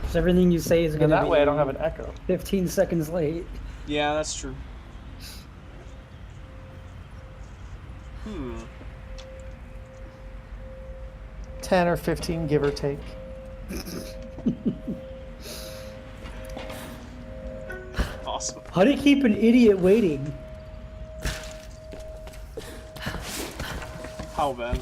Because everything you say is going And to that be way I don't have an echo. 15 seconds late. Yeah, that's true. Hmm. 10 or 15, give or take. Awesome. How do you keep an idiot waiting? How, Ben?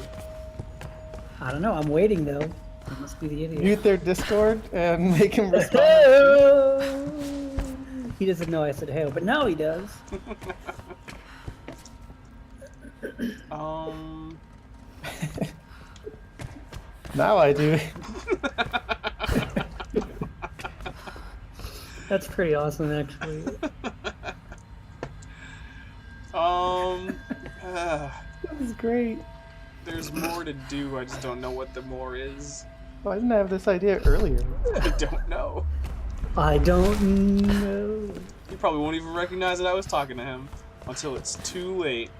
I don't know. I'm waiting though. I must be the idiot. Mute their Discord and make him respond. He doesn't know I said hey, but now he does. Now I do. That's pretty awesome, actually. That was great. There's more to do, I just don't know what the more is. Oh, I didn't have this idea earlier. I don't know. I don't know. You probably won't even recognize that I was talking to him until it's too late.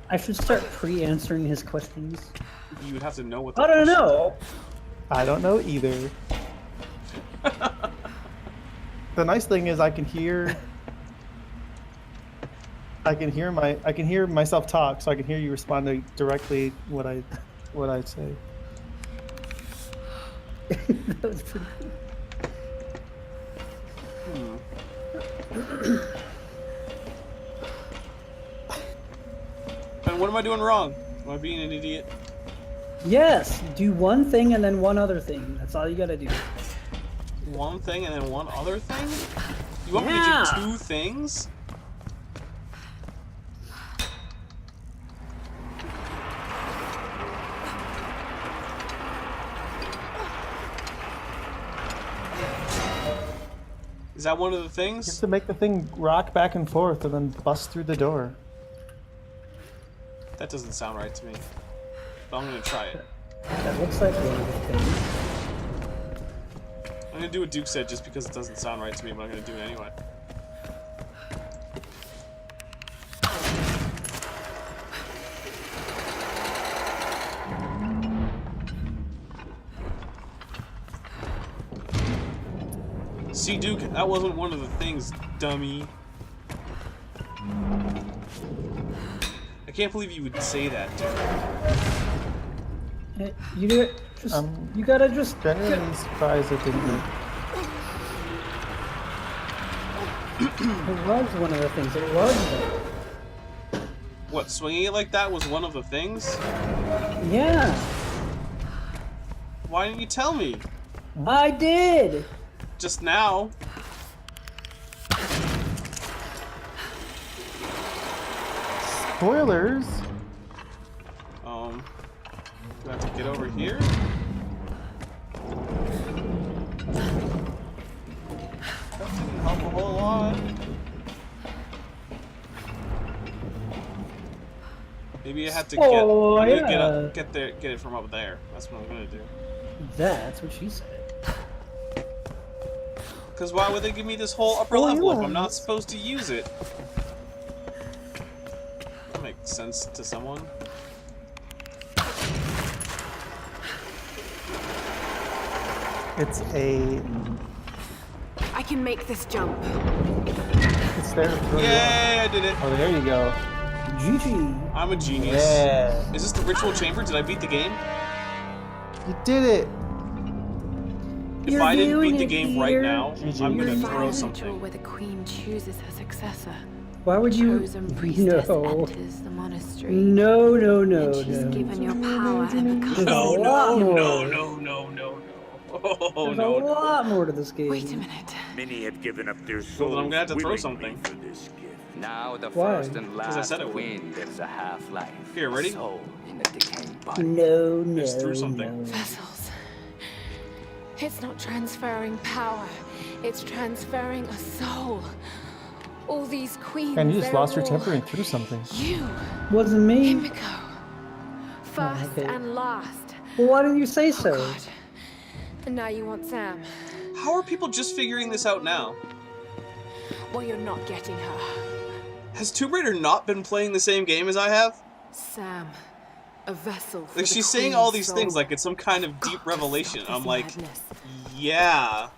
I should start pre-answering his questions. You would have to know what the I don't question- know. I don't know either. The nice thing is I can hear myself talk, so I can hear you respond to directly what I say. That was pretty cool. And what am I doing wrong? Am I being an idiot? Yes, do one thing and then one other thing. That's all you gotta do. one thing and then one other thing? You want me to Yeah. do 2 things? Is that one of the You have things? to make the thing rock back and forth and then bust through the door. That doesn't sound right to me. But I'm gonna try it. That looks like one of the things. I'm gonna do what Duke said just because it doesn't sound right to me, but I'm gonna do it anyway. See, Duke, that wasn't one of the things, dummy. I can't believe you would say that, Duke. You do it. Just you gotta just. Genuinely surprised it didn't work. It was one of the things. It was. What, swinging it like that was one of the things? Yeah. Why didn't you tell me? I did. Just now. Spoilers. Do I have to get over here? That didn't help a whole lot. Maybe I have to get it from up there. That's what I'm gonna do. That's what she said. Because why would they give me this whole upper level if I'm not supposed to use it? That makes sense to someone. It's a. I can make this jump. It's there to throw you off. Yay, I did it. Oh, there you go. GG. I'm a genius. Yeah. Is this the ritual chamber? Did I beat the game? You did it. If I didn't beat the game right now, GG. I'm gonna Find throw a ritual something. where the queen chooses her successor. Why would you? Chosen priestess No. enters the monastery. No, no, no, And she's no. given your power and becomes There's a lot more. No. Oh, There's no. a lot more to this game. Wait a minute. Many have given up their Well, souls then I'm gonna have to throw willingly something. for this gift. Now the Why? first and 'Cause I last said it would. queen lives a half-life. Here, ready? Soul in a decaying body. No, no, Just threw something. no. Vessels. It's not transferring power. It's transferring a soul. All these queens. And you just they're lost your all temper and threw something. You, Wasn't me. Himiko. First okay. and last. Well, why didn't you say Oh so? God. And now you want Sam. How are people just figuring this out now? Well, you're not getting her. Has Tomb Raider not been playing the same game as I have? Sam. A vessel. For Like, the she's saying queen's all these soul. things like it's some kind of deep Got to revelation. stop I'm this like, madness. yeah.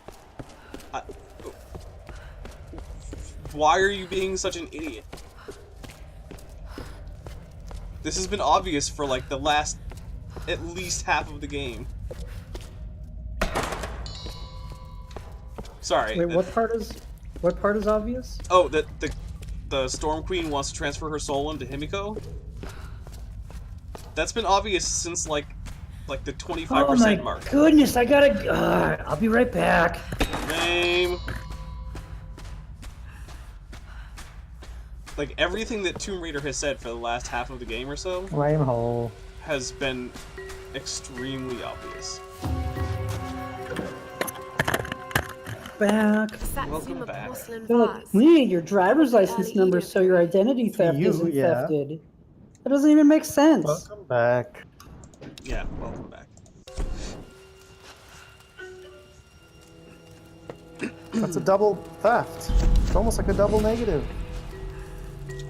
Why are you being such an idiot? This has been obvious for like the last at least half of the game. Sorry. Wait, what part is obvious? Oh, that the Storm Queen wants to transfer her soul into Himiko? That's been obvious since like the 25% Oh my mark. goodness, I gotta. I'll be right back. Name. Like everything that Tomb Raider has said for the last half of the game or so Lame hole. has been extremely obvious. Back. Welcome Satsuma back. porcelain Look, vase. we need your driver's license Early number Egypt. so your identity theft You, isn't yeah. thefted. That doesn't even make sense. Welcome back. Yeah, welcome back. That's a double theft. It's almost like a double negative.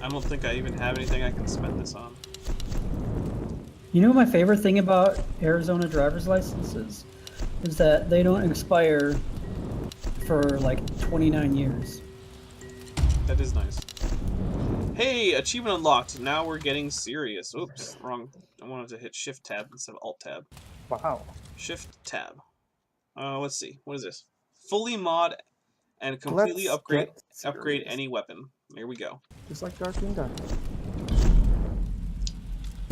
I don't think I even have anything I can spend this on. You know, my favorite thing about Arizona driver's licenses is that they don't expire for like 29 years. That is nice. Hey, achievement unlocked. Now we're getting serious. Oops, wrong. I wanted to hit Shift Tab instead of Alt Tab. Wow. Shift Tab. Let's see. What is this? Fully mod and completely Let's upgrade get any weapon. Here we go. Just like Darkwing Duck.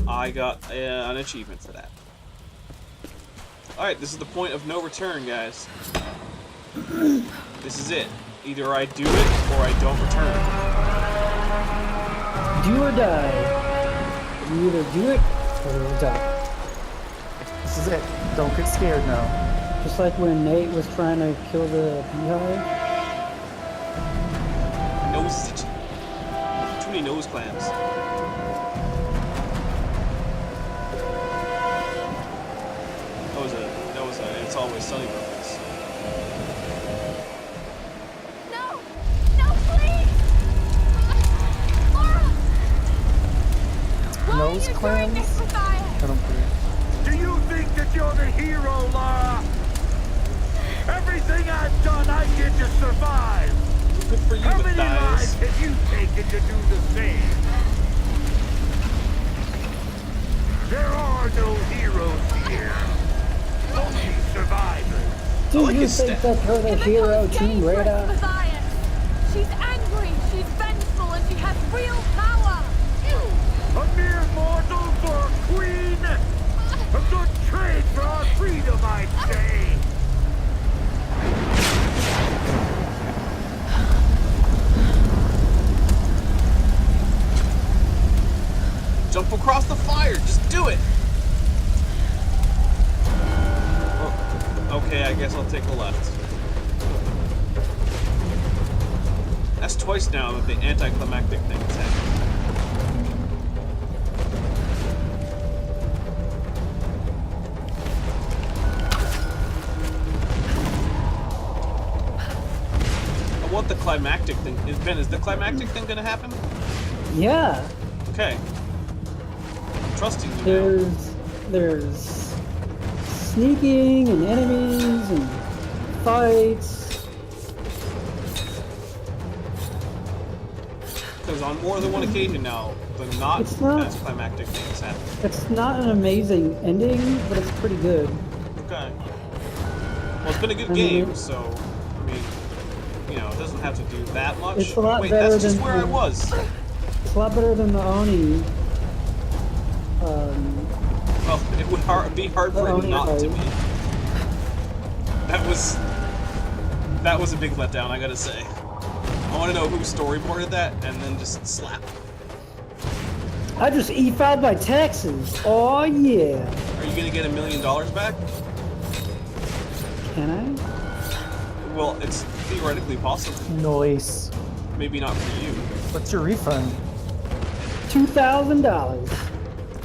I got an achievement for that. Alright, this is the point of no return, guys. This is it. Either I do it or I don't return. Do or die. You either do it or you'll die. This is it. Don't get scared now. Just like when Nate was trying to kill the beehive. Nose itching. Too many nose clamps. That was a It's Always Sunny reference. No! No, please! Laura! Why Nose are you clams? doing this, Matthias? I don't believe. Do you think that you're the hero, Lara? Everything I've done, I did to survive. Good for you, How many Matthias. lives have you taken to do the same? There are no heroes here. Only survivors. Do like you his think step. that you're the Himiko's hero, Tomb dangerous, Raider? Matthias. She's angry, she's vengeful, and she has real power. A mere mortal for a queen? A good trade for our freedom, I'd say. Jump across the fire. Just do it. Oh, okay, I guess I'll take the left. That's twice now that the anticlimactic thing has happened. I want the climactic thing. Ben, is the climactic thing gonna happen? Yeah. Okay. I'm trusting you now. There's sneaking and enemies and fights. Because on more than one occasion now, the not It's not- as climactic thing has happened. It's not an amazing ending, but it's pretty good. Okay. Well, it's been a good I mean, game, so I mean, you know, it doesn't have to do that much. It's a lot Wait, better that's just than where I the- was. It's a lot better than the Oni. Well, it would be hard for it not to be. That was a big letdown, I gotta say. I want to know who storyboarded that, and then just slap. I just e-filed my taxes. Oh yeah. Are you gonna get $1 million back? Can I? Well, it's theoretically possible. Noise. Maybe not for you. What's your refund? $2,000.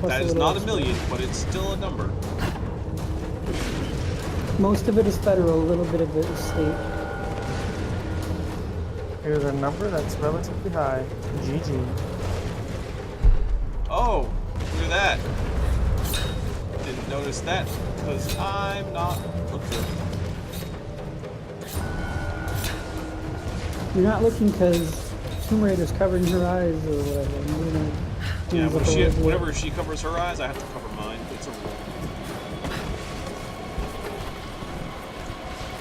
That is not $1 million, but it's still a number. Most of it is federal, a little bit of it is state. Here's a number that's relatively high. GG. Oh, look at that. Didn't notice that, because I'm not looking. You're not looking because Tomb Raider's covering her eyes or whatever. You're gonna Yeah, use but up a little bit. whenever she covers her eyes, I have to cover mine. It's a rule.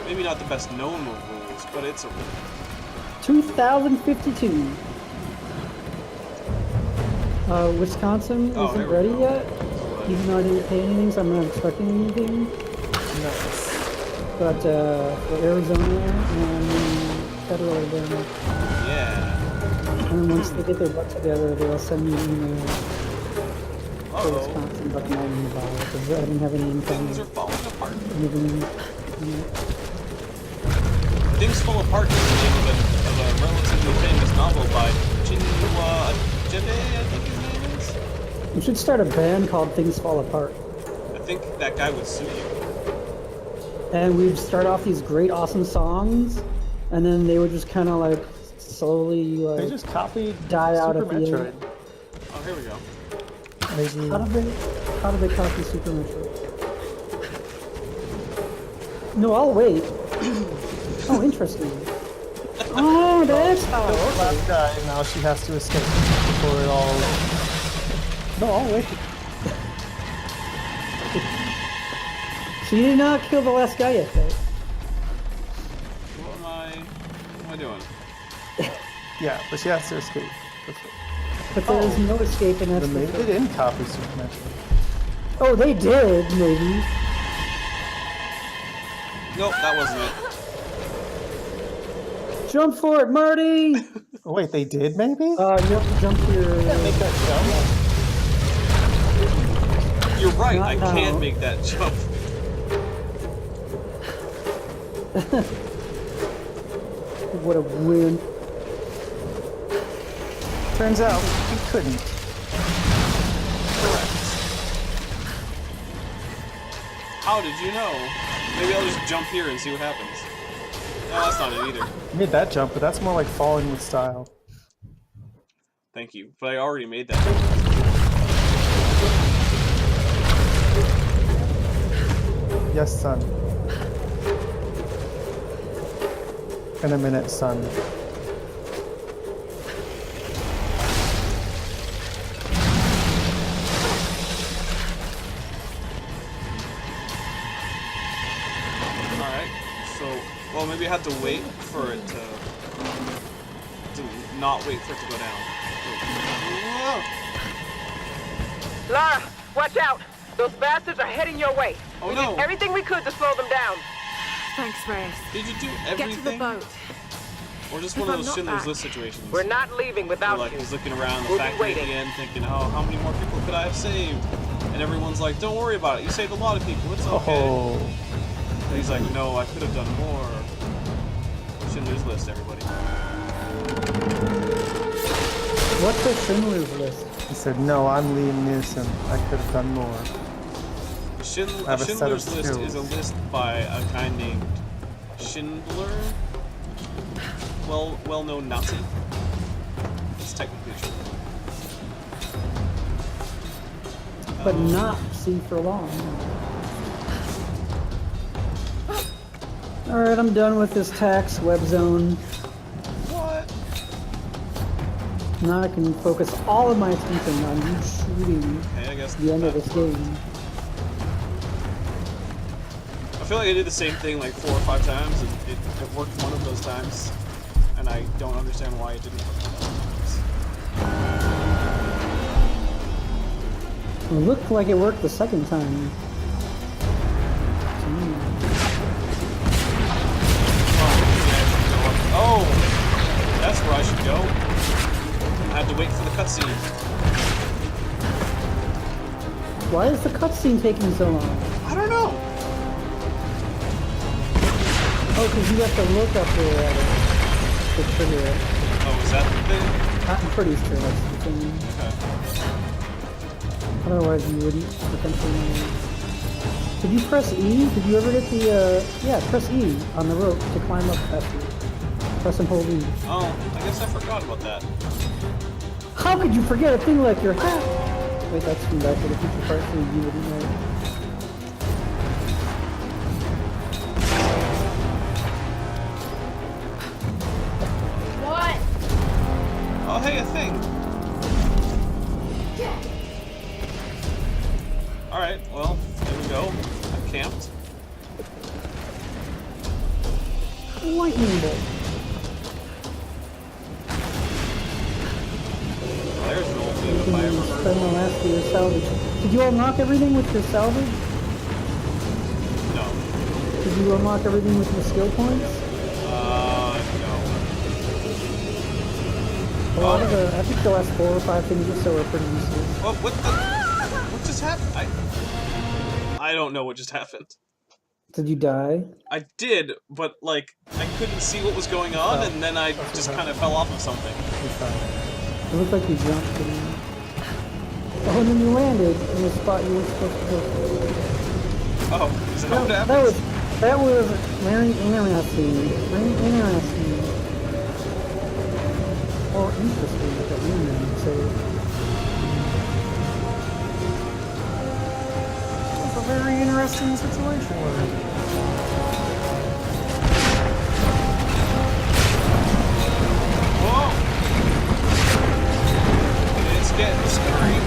Maybe not the best known of rules, but it's a rule. 2052. Wisconsin Oh, isn't here we ready go. yet. Even though I didn't pay anything, so I'm not expecting anything. Nice. But for Arizona and federal, then, Yeah. and then once they get their butt together, they'll send me an email for Uh-oh. Wisconsin recommending me buy it because I didn't have any income. Things are falling apart. Living, Things Fall Apart is the name of a relatively famous novel by Chinua Achebe, I think his name is. You should start a band called Things Fall Apart. I think that guy would sue you. And we'd start off these great, awesome songs, and then they would just kind of like slowly They like just copied die out Super at the Metroid. end. Oh, here we go. Maybe. How did they copy Super Metroid? No, I'll wait. Oh, interesting. Oh, that's how. Killed the last guy, and now she has to escape before it all. No, I'll wait. She did not kill the last guy yet, though. What am I doing? Yeah, but she has to escape. But there is no escape, and that's Then maybe the they thing. didn't copy Super Metroid. Oh, they did, maybe. Nope, that wasn't it. Jump for it, Marty! Oh, wait, they did maybe? You have to jump here. Make that jump. You're right, Not I now. can't make that jump. What a win. Turns out he couldn't. Correct. How did you know? Maybe I'll just jump here and see what happens. No, that's not it either. You made that jump, but that's more like falling with style. Thank you. But I already made that. Yes, son. In a minute, son. Alright, so, well, maybe I have to wait for it to not wait for it to go down. Whoa. Lara, watch out! Those bastards are heading your way. Oh, we no. did everything we could to slow them down. Thanks, Reyes. Did you do Get to the everything? boat. Or just If one of I'm those not Schindler's back. List situations? We're not leaving Where, without like, you. he's looking around the We'll be factory at the waiting. end thinking, oh, how many more people could I have saved? And everyone's like, don't worry about it. You saved a lot of people. It's okay. Oh. And he's like, no, I could have done more. Schindler's List, everybody. What's the Schindler's List? He said, no, I'm Liam Neeson. I could have done more. A I have a set Schindler's of List is a skills. list by a guy named Schindler. Well-known Nazi. It's technically true. But not see for long. Alright, I'm done with this tax web zone. What? Now I can focus all of my attention on you shooting Okay, I guess the end of this game. I feel like I did the same thing like 4 or 5 times, and it worked one of those times, and I don't understand why it didn't work one of those times. It looked like it worked the second time. Oh, that's where I should go. I had to wait for the cutscene. Why is the cutscene taking so long? I don't know. Oh, because you have to look up there at it to trigger it. Oh, is that the thing? I'm pretty sure that's the thing. Okay. Otherwise you wouldn't potentially. Did you press E? Did you ever get the, yeah, press E on the rope to climb up after. Press and hold E. Oh, I guess I forgot about that. How could you forget a thing like your hat? Wait, that's from Back to the Future Part 3, you wouldn't know. What? Oh, hey, a thing. Alright, well, there we go. I camped. Lightning bolt. There's an old meme if I ever heard Spend the last of your salvage. Did you unlock everything with your salvage? No. Did you unlock everything with your skill points? No. A lot of the, I think the last 4 or 5 things or so are pretty useless. Well, what just happened? I don't know what just happened. Did you die? I did, but, like, I couldn't see what was going on, and then I just kind of fell off of something. It looked like you jumped in. Oh, and then you landed in the spot you were supposed to go to. Oh, is that what happened? That was very interesting. Very interesting. Or interesting, if you mean to say. It's a very interesting situation with it. Whoa! It's getting scary.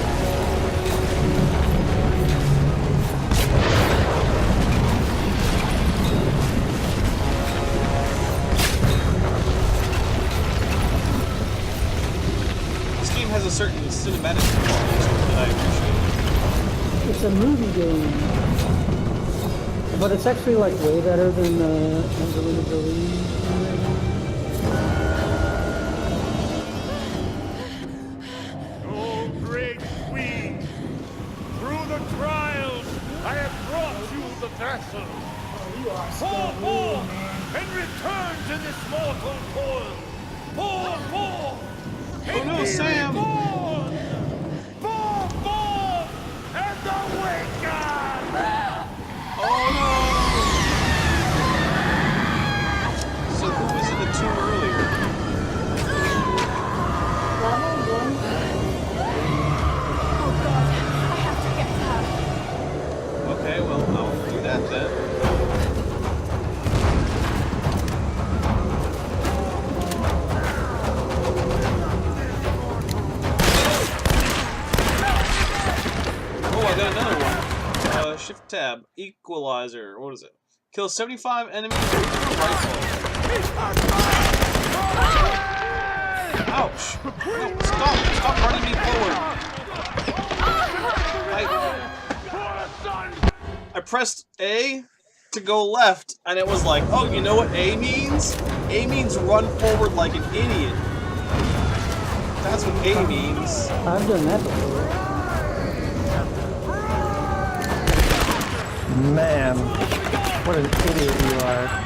This game has a certain cinematic quality that I appreciate. It's a movie game. But it's actually like way better than Angelina Jolie. vessel. You are Pour scared, forth man. and return to this mortal coil. Pour forth. Oh no, Sam! Pour forth and awaken. Oh no! So who was in the tomb earlier? Level 1. Oh God, I have to get her. Okay, well, I'll do that then. Oh, I got another one. Shift tab. Equalizer. What is it? Kill 75 enemies with a rifle. Ouch! No, stop! Stop running me forward! I pressed A to go left, and it was like, oh, you know what A means? A means run forward like an idiot. That's what A means. I've done that before. Man, what an idiot you are.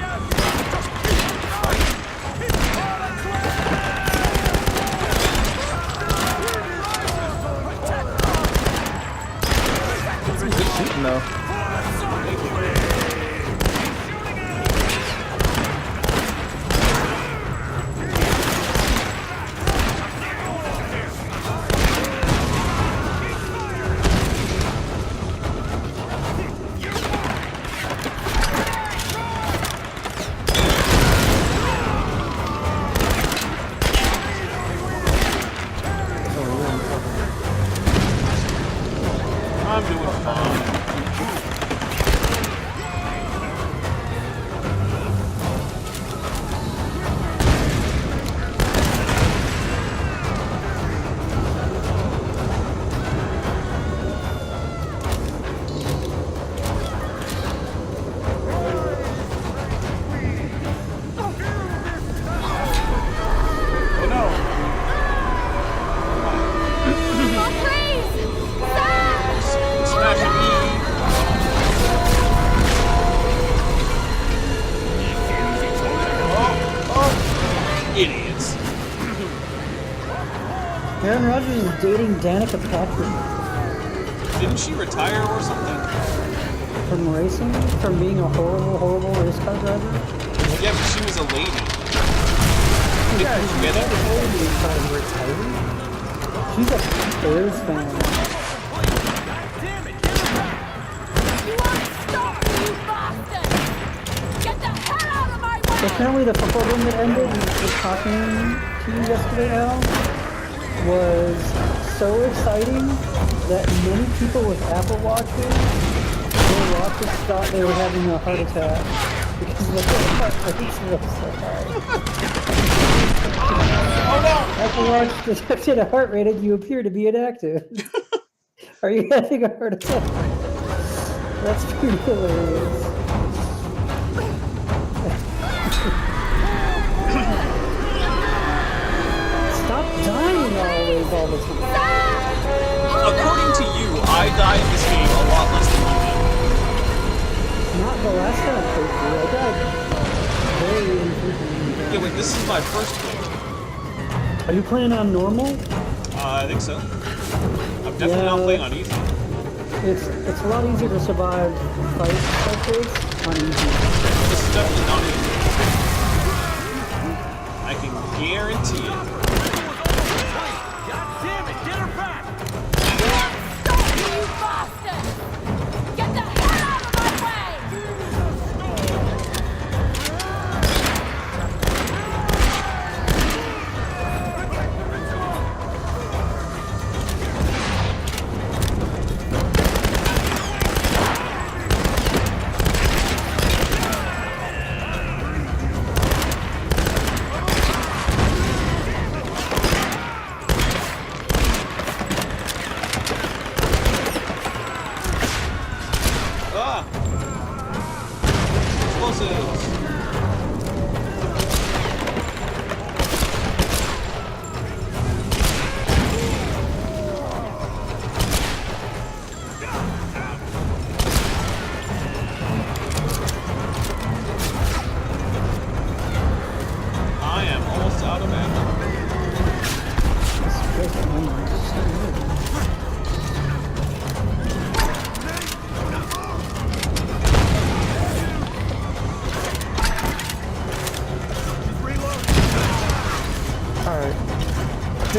Good shooting though. I'm doing fine. Oh no! Oh, please! Sam! Smashing E! Oh! Idiots. Aaron Rodgers is dating Danica Patrick Didn't she retire or something? from racing, from being a horrible, horrible race car driver. Yeah, but she was a lady. Didn't you get it? She's a Bears fan. You won't stop, you bastard! Get the hell out of my way! Apparently the football game that ended, we were talking to you yesterday, Al, was so exciting that many people with Apple Watches their watches thought they were having a heart attack because the heart rates were so high. Oh no! Apple Watch detected a heart rate and you appear to be inactive. Are you having a heart attack? That's pretty hilarious. Stop dying always all the time. According to you, I die in this game a lot less than you Not the last time I played through. I died very infrequently. did. Yeah, wait, this is my first game. Are you playing on normal? I think so. I'm definitely not playing on easy. It's a lot easier to survive fights like this on easy. This is definitely not easy. I can guarantee it. God damn it, get her back! Stop, you bastard! Get the hell out of my way!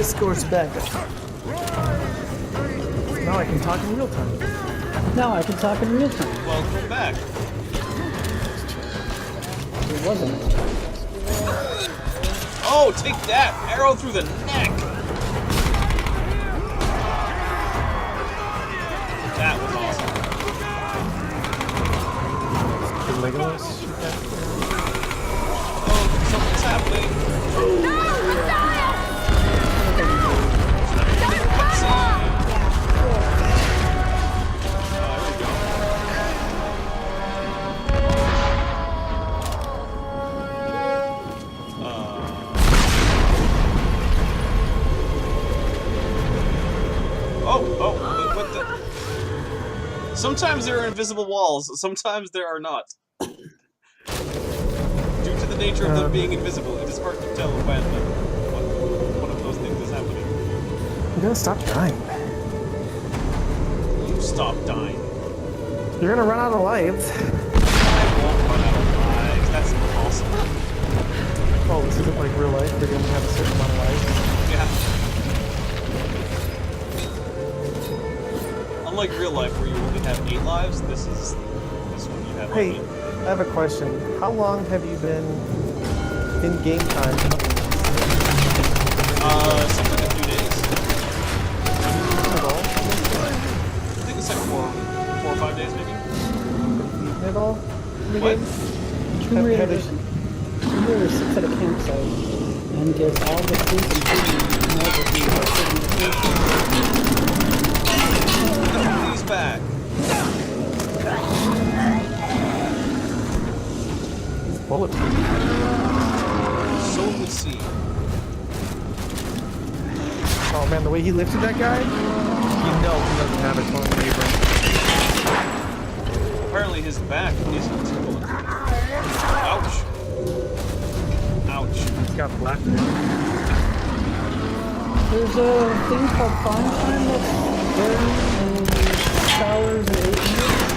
Scorch back. Now I can talk in real time. Now I can talk in real time. Welcome back. It wasn't. Oh, take that! Arrow through the neck! That was awesome. Did Legolas shoot that? Oh, something's happening. What the? Sometimes there are invisible walls, sometimes there are not. Due to the nature of them being invisible, it is hard to tell when one of those things is happening. You're gonna stop dying. You stop dying. You're gonna run out of lives. I won't run out of lives. That's impossible. Oh, this isn't like real life where you only have a certain amount of lives. Yeah. Unlike real life where you only have 8 lives, this one you have. Hey, I have a question. How long have you been in game time? Something like a few days. At all? I think it's like 4 or 5 days maybe. At all? In the What? game? Tomb Raider sits at a campsite and gives all the food and food and everything. He's back. He's bulletproof. So we see. Oh man, the way he lifted that guy, you know he doesn't have a torn labrum. Apparently his back isn't bulletproof. Ouch. Ouch. He's got black. There's a thing called Farm Time that's there in Showers and 8 minutes.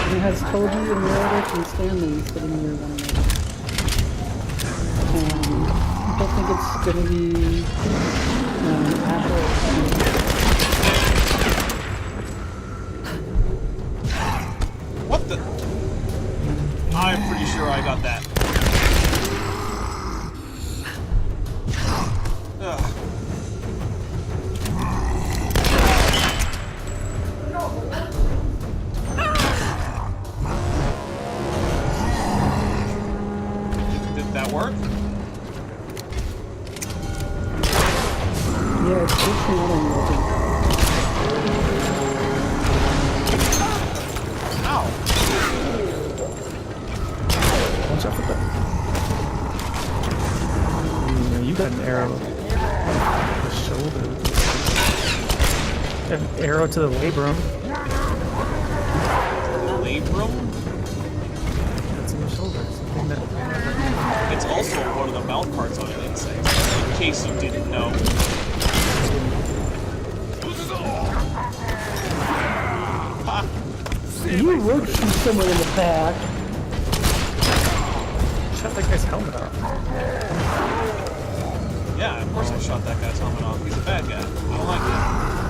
And it has Toby and Meredith and Stanley sitting near one another. And people think it's gonna be Apple. What the? I'm pretty sure I got that. Ugh. Did that work? Yeah, it's literally what I'm looking. Ow! Watch out for that. You got an arrow. The shoulder. An arrow to the labrum. Labrum? That's in the shoulder. Something that. It's also one of the mouth parts on an insect, in case you didn't know. Ha! You would shoot someone in the back. Shut that guy's helmet off. Yeah, of course I shot that guy's helmet off. He's a bad guy. I don't like that.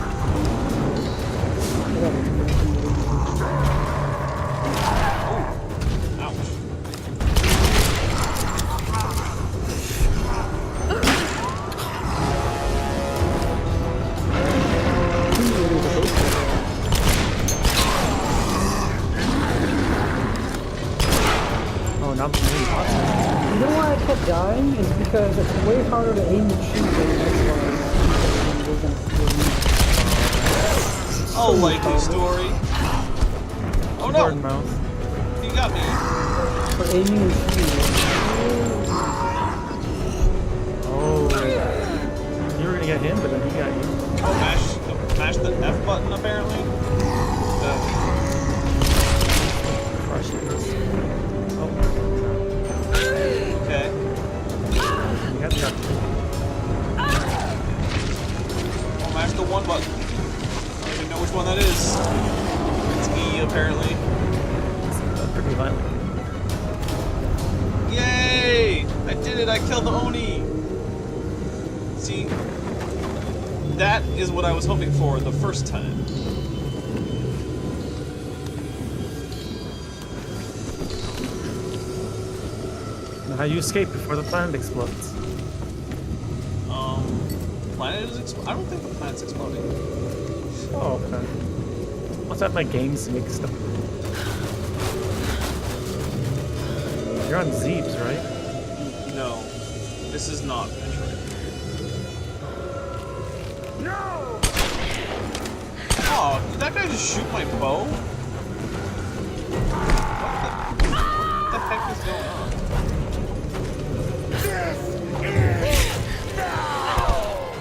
Ouch. Oh, now the name's awesome. You know why I kept dying? Is because it's way harder to aim and shoot than Xbox. Oh, likely story. Oh no! Bird mouth. He got me. For aiming and shooting. Oh. You were gonna get him, but then he got you. Oh, mash the F button apparently. Crush it. Oh. Okay. You got the other. I'll mash the 1 button. I don't even know which one that is. It's E apparently. It's pretty violent. Yay! I did it! I killed the Oni! See, that is what I was hoping for the first time. Now how you escape before the planet explodes? Planet is I don't think the planet's exploding. Oh, okay. Must have my games mixed up. You're on Zeebs, right? No, this is not Metroid. No! Oh, did that guy just shoot my bow? What the heck is going on?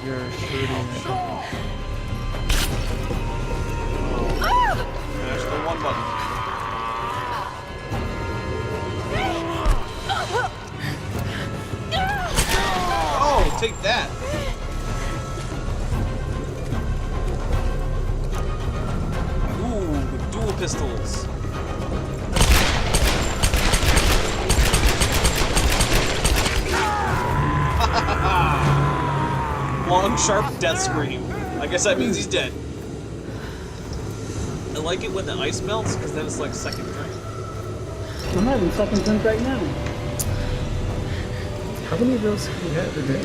You're shooting. Mash the one button. Oh, take that! Ooh, dual pistols. Long, sharp death scream. I guess that means he's dead. I like it when the ice melts, because then it's like second drink. I'm having second drink right now. How many of those have you had today?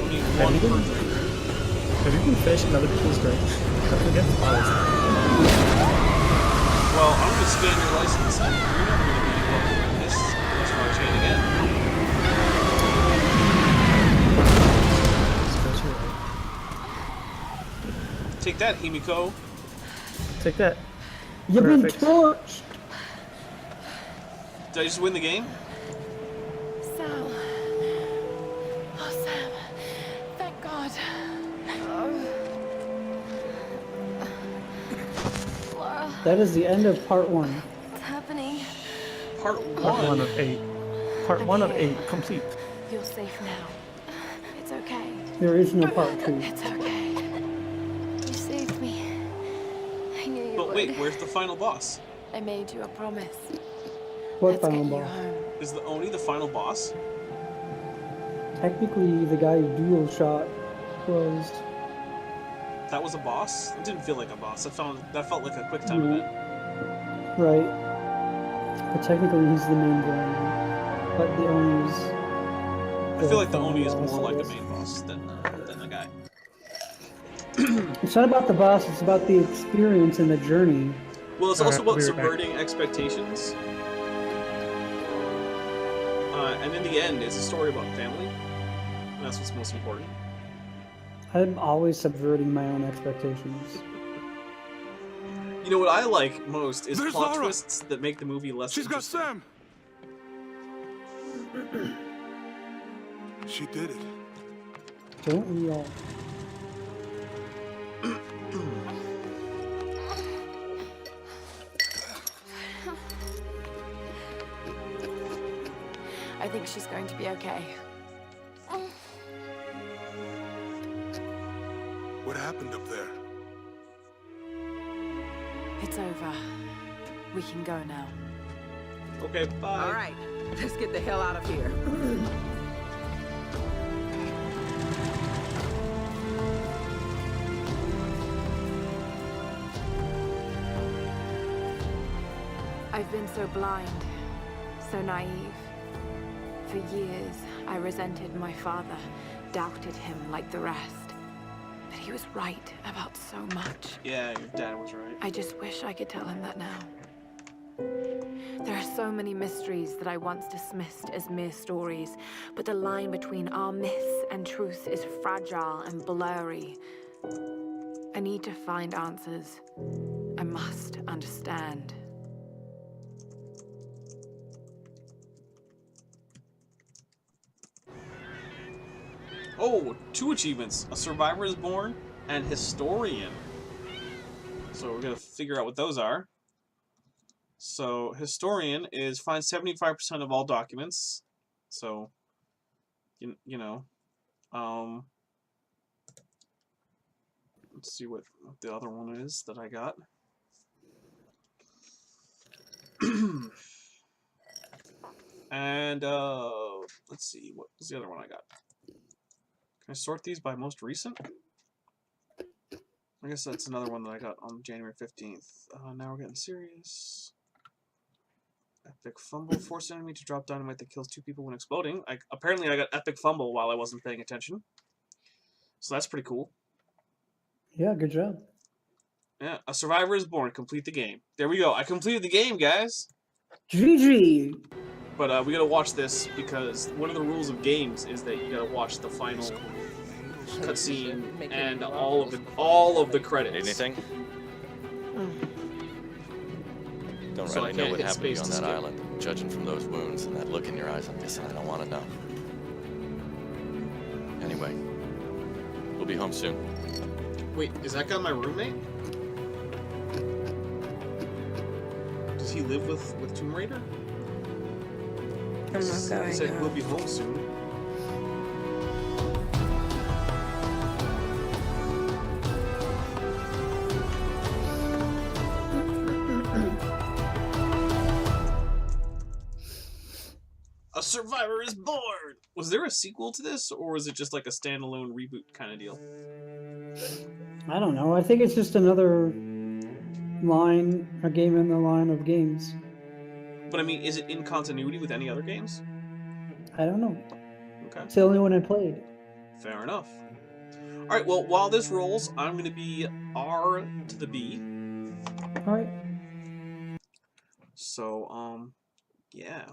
Only one per drink. Have you been finishing other people's drinks? Don't forget the bottles. Well, I'm gonna scan your license, and you're never gonna be welcome in this restaurant chain again. Take that, Himiko. Take that. You've been Perfect. torched. Did I just win the game? Sam. Oh, Sam. Thank God. Laura, That is the end of part 1. what's happening? Part Part 1 1. of 8. Part 1 of 8 complete. You're safe now. It's okay. There is no part 2. It's okay. You saved me. I knew you But would. wait, where's the final boss? I made you a promise. What Let's final get you boss? home. Is the Oni the final boss? Technically, the guy who dual shot was. That was a boss? It didn't feel like a boss. That felt like a quick time event. Right. But technically, he's the main villain. But the Oni's. I feel like the Oni is more like a main boss than the guy. It's not about the boss, it's about the experience and the journey. Well, it's also Alright, about we'll be right back. subverting expectations. And in the end, it's a story about family. And that's what's most important. I'm always subverting my own expectations. You know what I like most is There's plot Lara. twists that make the movie less She's got interesting. Sam! She did it. Don't we all? I think she's going to be okay. What happened up there? It's over. We can go now. Okay, bye. All right, let's get the hell out of here. I've been so blind, so naive. For years, I resented my father, doubted him like the rest. But he was right about so much. Yeah, your dad was right. I just wish I could tell him that now. There are so many mysteries that I once dismissed as mere stories, but the line between our myths and truth is fragile and blurry. I need to find answers. I must understand. Oh, 2 achievements. A Survivor is Born and Historian. So we're going to figure out what those are. So Historian is find 75% of all documents. So, you know. Let's see what the other one is that I got. And let's see, what was the other one I got? Can I sort these by most recent? I guess that's another one that I got on January 15th. Now we're getting serious. Epic Fumble. Force enemy to drop dynamite that kills 2 people when exploding. Apparently I got Epic Fumble while I wasn't paying attention. So that's pretty cool. Yeah, good job. Yeah, a survivor is born. Complete the game. There we go. I completed the game, guys. GG. But we gotta watch this because one of the rules of games is that you gotta watch the final cutscene and all of the credits. Anything? Don't So really I know can't what hit happened to you space on to that skip. island. Judging from those wounds and that look in your eyes, I'm guessing I don't want to know. Anyway, we'll be home soon. Wait, is that guy my roommate? Does he live with Tomb Raider? I'm not He going said home. we'll be home soon. A survivor is born! Was there a sequel to this, or was it just like a standalone reboot kind of deal? I don't know. I think it's just another a game in the line of games. But I mean, is it in continuity with any other games? I don't know. Okay. It's the only one I played. Fair enough. Alright, well, while this rolls, I'm going to be R to the B. Alright. So, yeah.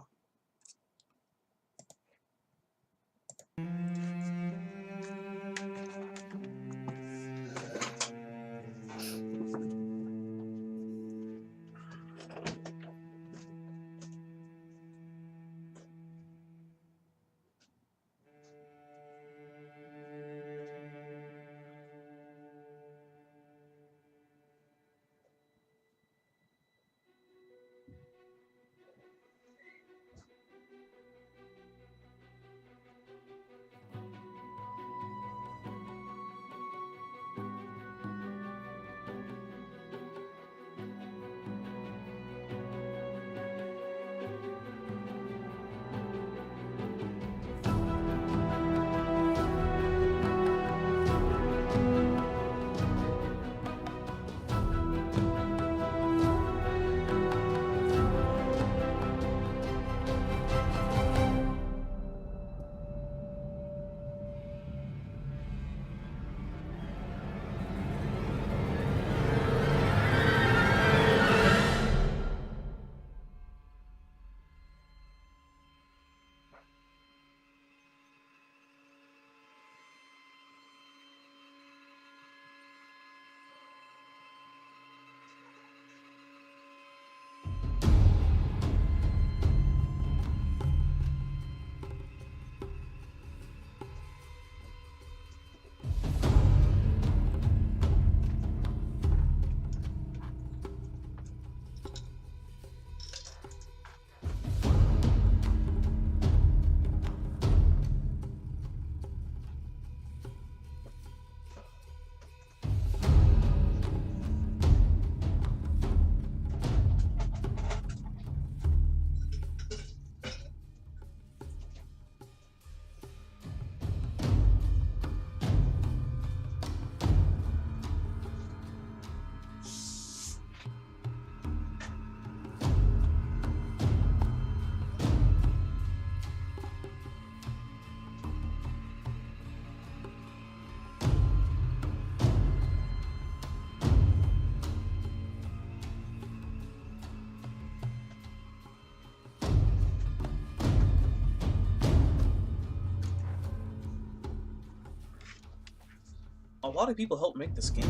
A lot of people helped make this game.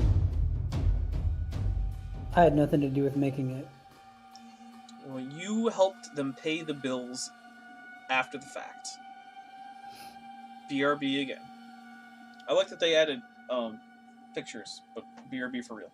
I had nothing to do with making it. Well, you helped them pay the bills after the fact. BRB again. I like that they added pictures, but BRB for real.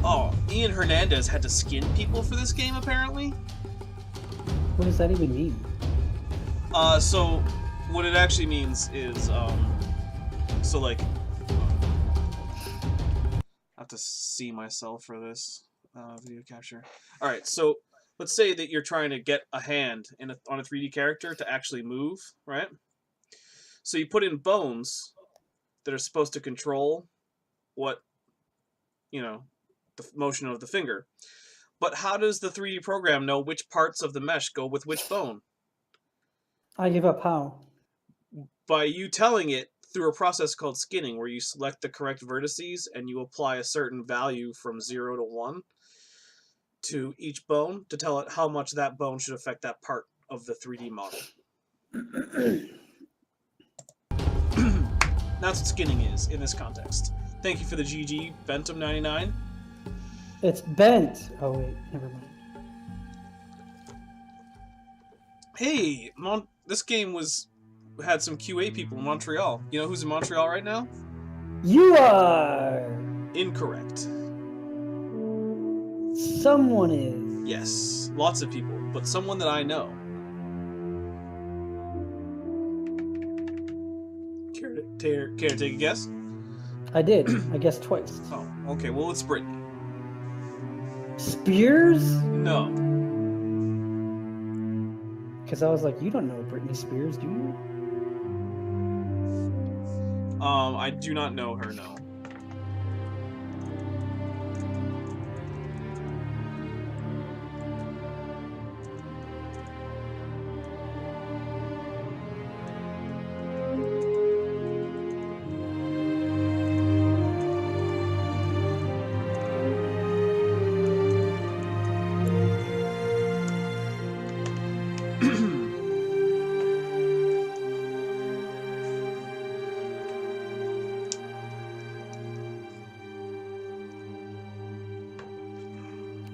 Oh, Ian Hernandez had to skin people for this game, apparently. What does that even mean? So what it actually means is, so like, I have to see myself for this video capture. All right, so let's say that you're trying to get a hand on a 3D character to actually move, right? So you put in bones that are supposed to control what, you know, the motion of the finger. But how does the 3D program know which parts of the mesh go with which bone? I give up how? By you telling it through a process called skinning, where you select the correct vertices and you apply a certain value from 0 to 1 to each bone to tell it how much that bone should affect that part of the 3D model. That's what skinning is in this context. Thank you for the GG, Bentum99. It's bent. Oh wait, never mind. Hey, this game had some QA people in Montreal. You know who's in Montreal right now? You are. Incorrect. Someone is. Yes, lots of people, but someone that I know. Care to take a guess? I did. I guessed twice. Oh, okay. Well, it's Brittany. Spears? No. Because I was like, you don't know Britney Spears, do you? I do not know her, no.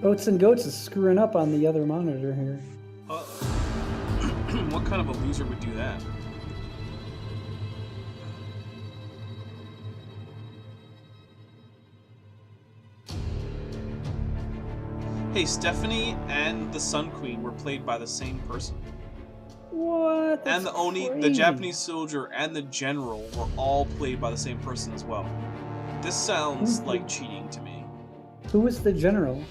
Oats and Goats is screwing up on the other monitor here. What kind of a loser would do that? Hey, Stephanie and the Sun Queen were played by the same person. What? That's and the Oni, the crazy. Japanese soldier, and the general were all played by the same person as well. This sounds like cheating to me. Who was the general?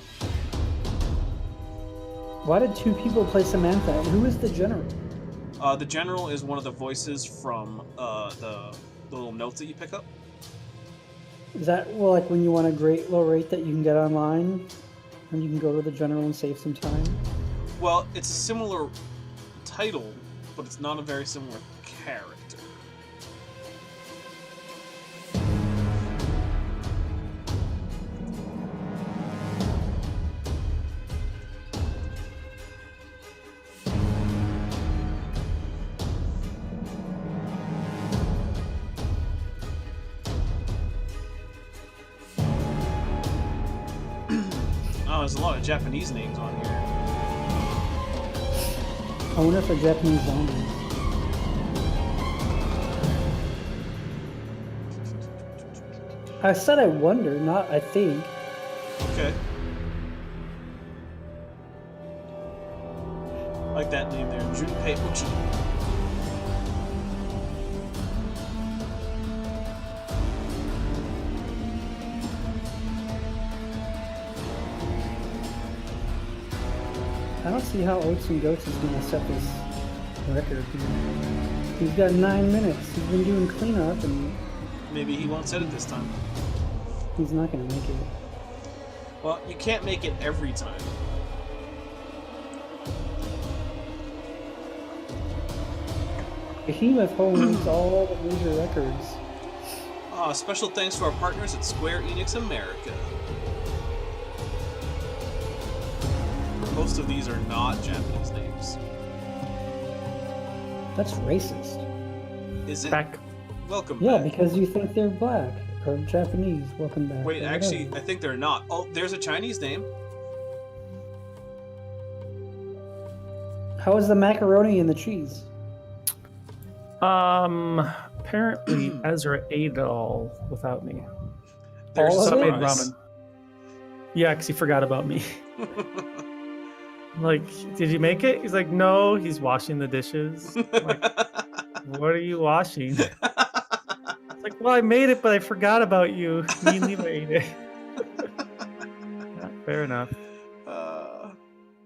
Why did two people play Samantha? And who is the general? The general is one of the voices from the little notes that you pick up. Is that well, like when you want a great low rate that you can get online, and you can go to the general and save some time? Well, it's a similar title, but it's not a very similar character. Oh, there's a lot of Japanese names on here. I wonder if they're Japanese zombies. I said I wonder, not I think. Okay. I like that name there, Junpei Uchi. I don't see how Oats and Goats is going to set this record here. He's got 9 minutes. He's been doing cleanup and Maybe he won't set it this time. he's not going to make it. Well, you can't make it every time. Behemoth holds all the major records. Special thanks to our partners at Square Enix America. Most of these are not Japanese names. That's racist. Is it? Back. Welcome Yeah, back. because you think they're black or Japanese. Welcome back. Wait, or actually, whatever. I think they're not. Oh, there's a Chinese name. How is the macaroni and the cheese? Apparently Ezra ate it all without me. There's All of So I it? made ramen. Yeah, because he forgot about me. Like, did you make it? He's like, no. He's washing the dishes. I'm like, what are you washing? It's like, well, I made it, but I forgot about you. Me and Levi ate it. Yeah, fair enough.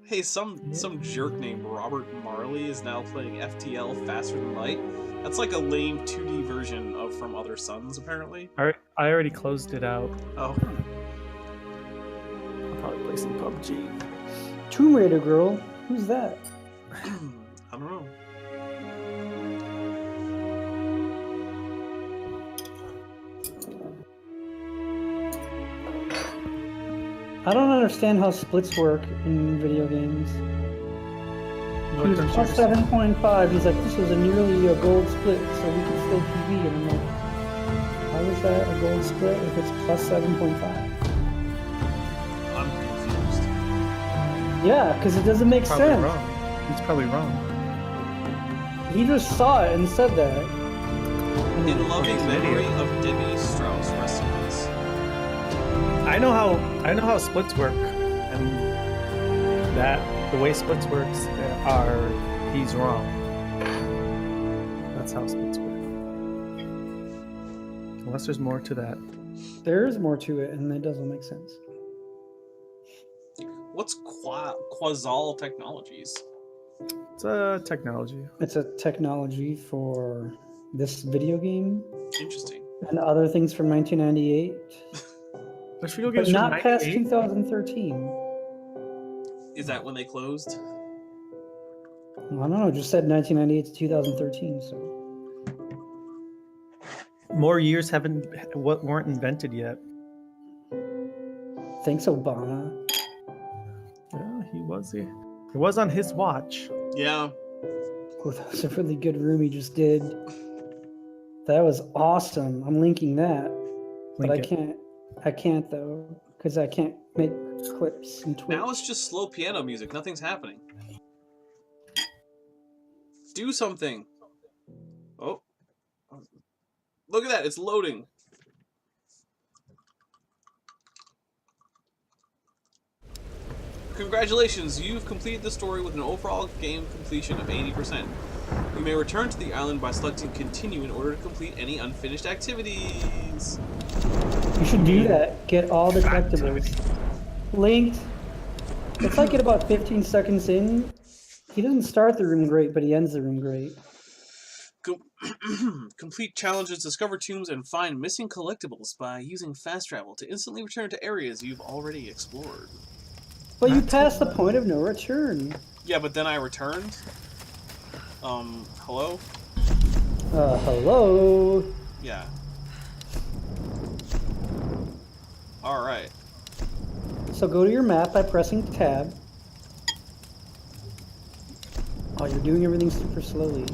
Hey, some jerk named Robert Marley is now playing FTL Faster Than Light. That's like a lame 2D version of From Other Suns, apparently. I already closed it out. Oh. I'll probably play some PUBG. Tomb Raider girl? Who's that? I don't know. I don't understand how splits work in video games. He was plus 7.5. He's like, this was a nearly a gold split, so we can still PV. And I'm like, how is that a gold split if it's plus 7.5? I'm confused. Yeah, because it doesn't make Probably sense. wrong. He's probably wrong. He just saw it and said that. In loving memory of Debbie Strauss, rest in peace. I know how splits work, and that the way splits works are he's wrong. That's how splits work. Unless there's more to that. There is more to it, and it doesn't make sense. What's Quasal Technologies? It's a technology. It's a technology for this video game Interesting. and other things from 1998, Which video but games from not past 98? 2013. Is that when they closed? I don't know. It just said 1998 to 2013. So More years weren't invented yet. thanks, Obama. Yeah, he was here. It was on his watch. Yeah. Oh, that was a really good room he just did. That was awesome. I'm linking that, but Link it. I can't though, because I can't make clips and Twitch. Now it's just slow piano music. Nothing's happening. Do something. Oh. Look at that. It's loading. Congratulations, you've completed the story with an overall game completion of 80%. You may return to the island by selecting continue in order to complete any unfinished activities. You should do that. Get all the collectibles. Linked. It's like at about 15 seconds in, he doesn't start the room great, but he ends the room great. Complete challenges, discover tombs, and find missing collectibles by using fast travel to instantly return to areas you've already explored. But you passed the point of no return. Yeah, but then I returned. Hello? Hello? Yeah. Alright. So go to your map by pressing tab. Oh, you're doing everything super slowly.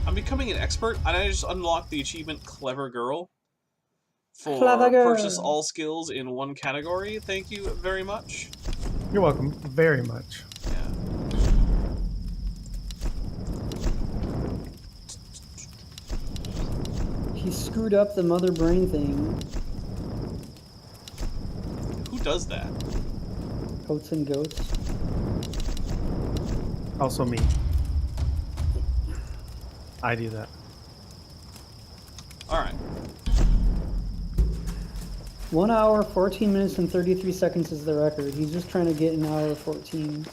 I'm becoming an expert, and I just unlocked the achievement Clever Girl. For Clever Girl. purchase all skills in one category. Thank you very much. You're welcome very much. He screwed up the mother brain thing. Who does that? Goats and goats. Also me. I do that. Alright. 1 hour, 14 minutes, and 33 seconds is the record. He's just trying to get an hour 14.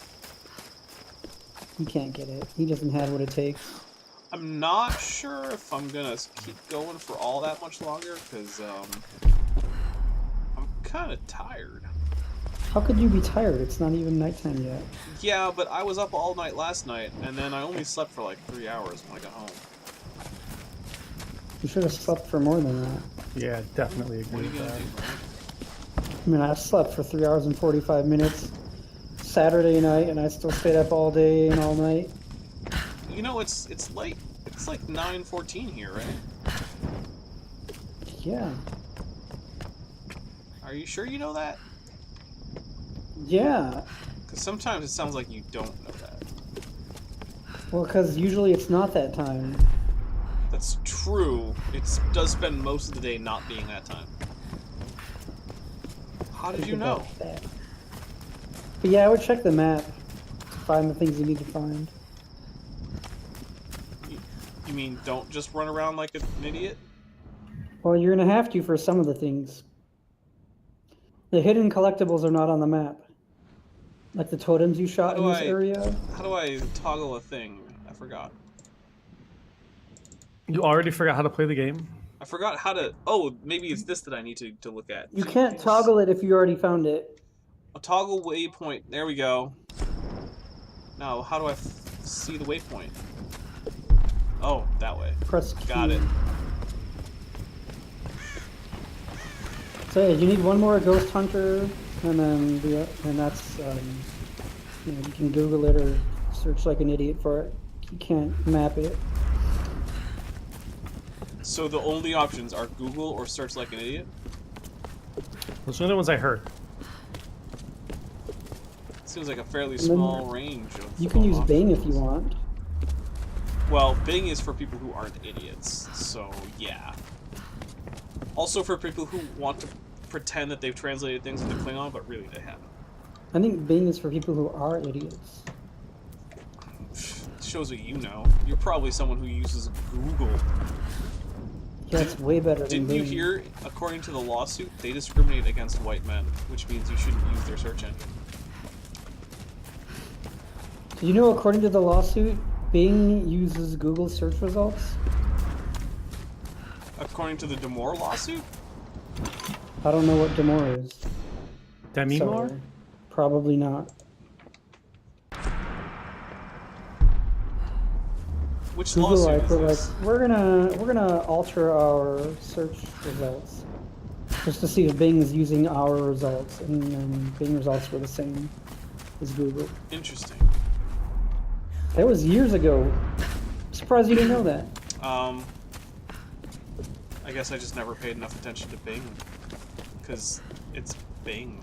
He can't get it. He doesn't have what it takes. I'm not sure if I'm gonna keep going for all that much longer, because, I'm kind of tired. How could you be tired? It's not even nighttime yet. Yeah, but I was up all night last night, and then I only slept for like 3 hours when I got home. You should have slept for more than that. Yeah, definitely What agree are you with gonna that. do, I mean, I slept for 3 hours and 45 minutes Saturday night, and I still stayed up all day and all night. You know, it's like 9:14 here, right? Yeah. Are you sure you know that? Yeah. Because sometimes it sounds like you don't know that. Well, because usually it's not that time. That's true. It does spend most of the day not being that time. How did you know? That. But yeah, I would check the map to find the things you need to find. You mean don't just run around like an idiot? Well, you're gonna have to for some of the things. The hidden collectibles are not on the map. Like the totems you shot in this area. How do I toggle a thing? I forgot. You already forgot how to play the game? I forgot how to... Oh, maybe it's this that I need to look at. You can't toggle it if you already found it. A toggle waypoint. There we go. Now, how do I see the waypoint? Oh, that way. Press Q. Got it. So yeah, you need one more ghost hunter, and then that's you know, you can Google it or search like an idiot for it. You can't map it. So the only options are Google or search like an idiot? Those are the only ones I heard. Seems like a fairly small range of... You can use Bing if you want. Well, Bing is for people who aren't idiots, so yeah. Also for people who want to pretend that they've translated things into Klingon, but really they haven't. I think Bing is for people who are idiots. Shows what you know. You're probably someone who uses Google. Yeah, it's way better than Didn't you Bing. hear, according to the lawsuit, they discriminate against white men, which means you shouldn't use their search engine. Do you know, according to the lawsuit, Bing uses Google search results? According to the Damore lawsuit? I don't know what Damore is. Demimore? So, probably not. Which Google lawsuit is we're this? like, we're gonna alter our search results just to see if Bing is using our results, and then Bing results were the same as Google. Interesting. That was years ago. Surprised you didn't know that. I guess I just never paid enough attention to Bing. Because it's Bing.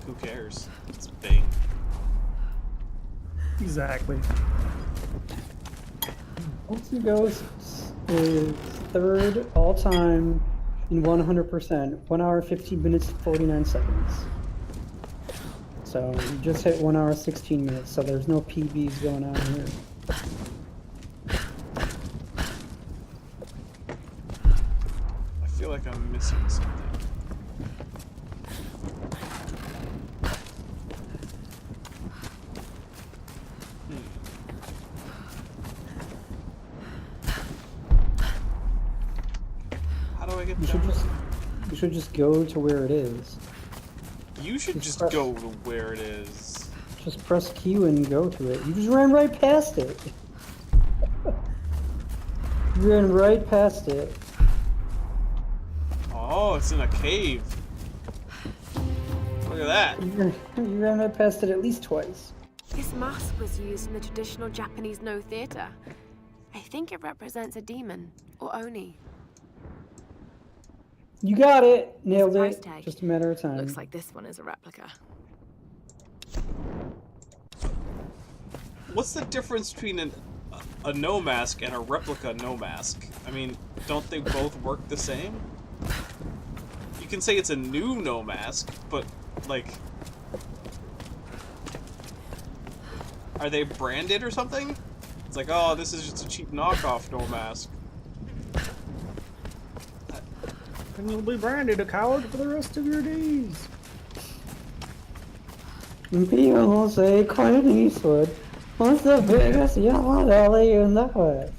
Who cares? It's Bing. Exactly. Ulti Ghosts is third all time in 100%. 1 hour, 15 minutes, 49 seconds. So you just hit 1 hour, 16 minutes, so there's no PBs going on here. I feel like I'm missing something. How do I get You should just go to where it is. You should just press- go to where it is. Just press Q and go to it. You just ran right past it. You ran right past it. Oh, it's in a cave. Look at that. You ran right past it at least twice. This mask was used in the traditional Japanese No theater. I think it represents a demon, or Oni. You got it! Nailed Price it. tag. Just a matter of time. Looks like this one is a replica. What's the difference between a no mask and a replica no mask? I mean, don't they both work the same? You can say it's a new no mask, but like, are they branded or something? It's like, oh, this is just a cheap knockoff no mask. And you'll be branded a coward for the rest of your days. Beyonce, Clint Eastwood. What's the biggest yellow alley in the West?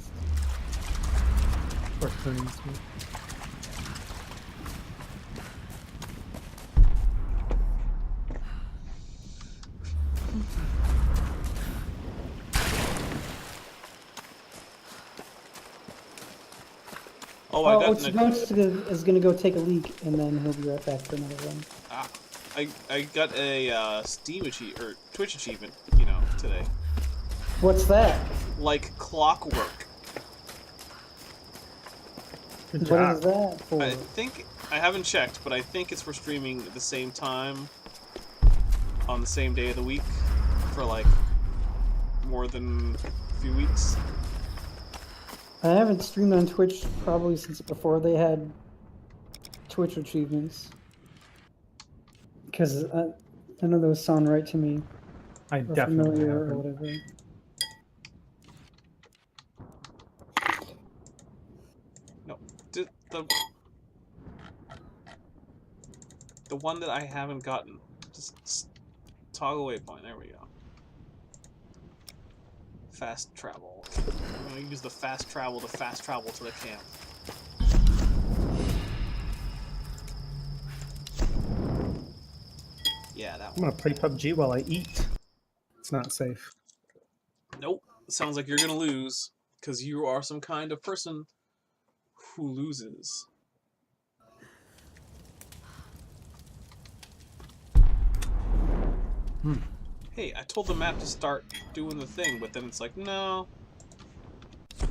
Or Clint Eastwood. Oh, I got Ghost is gonna go take a leak, and then he'll be right back for another one. Ah. I got a Steam or Twitch achievement, you know, today. What's that? Like clockwork. Good What job. is that for? I think I haven't checked, but I think it's for streaming at the same time on the same day of the week for like more than a few weeks. I haven't streamed on Twitch probably since before they had Twitch achievements. Because none of those sound right to me. I Or definitely familiar or haven't. whatever. No, the one that I haven't gotten. Just toggle waypoint. There we go. Fast travel. I'm gonna use the fast travel to the camp. Yeah, that I'm one. gonna play PUBG while I eat. It's not safe. Nope. Sounds like you're gonna lose, because you are some kind of person who loses. Hey, I told the map to start doing the thing, but then it's like, no. I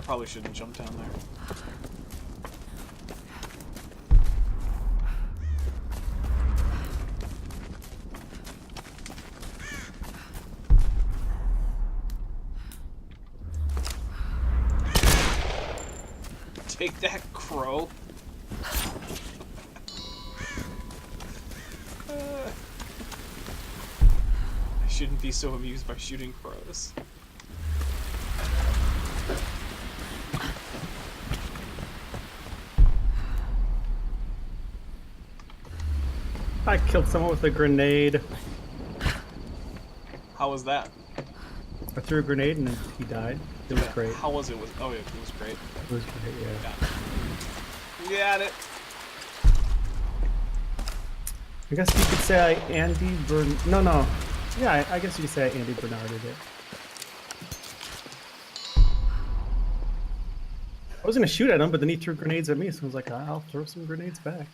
probably shouldn't jump down there. Take that, crow. I shouldn't be so amused by shooting crows. I killed someone with a grenade. How was that? I threw a grenade and he died. It was great. How was it? Oh yeah, it was great. It was great, yeah. Got it. I guess you could say I Andy Bern. No. Yeah, I guess you could say I Andy Bernarded it. I was gonna shoot at him, but then he threw grenades at me, so I was like, I'll throw some grenades back.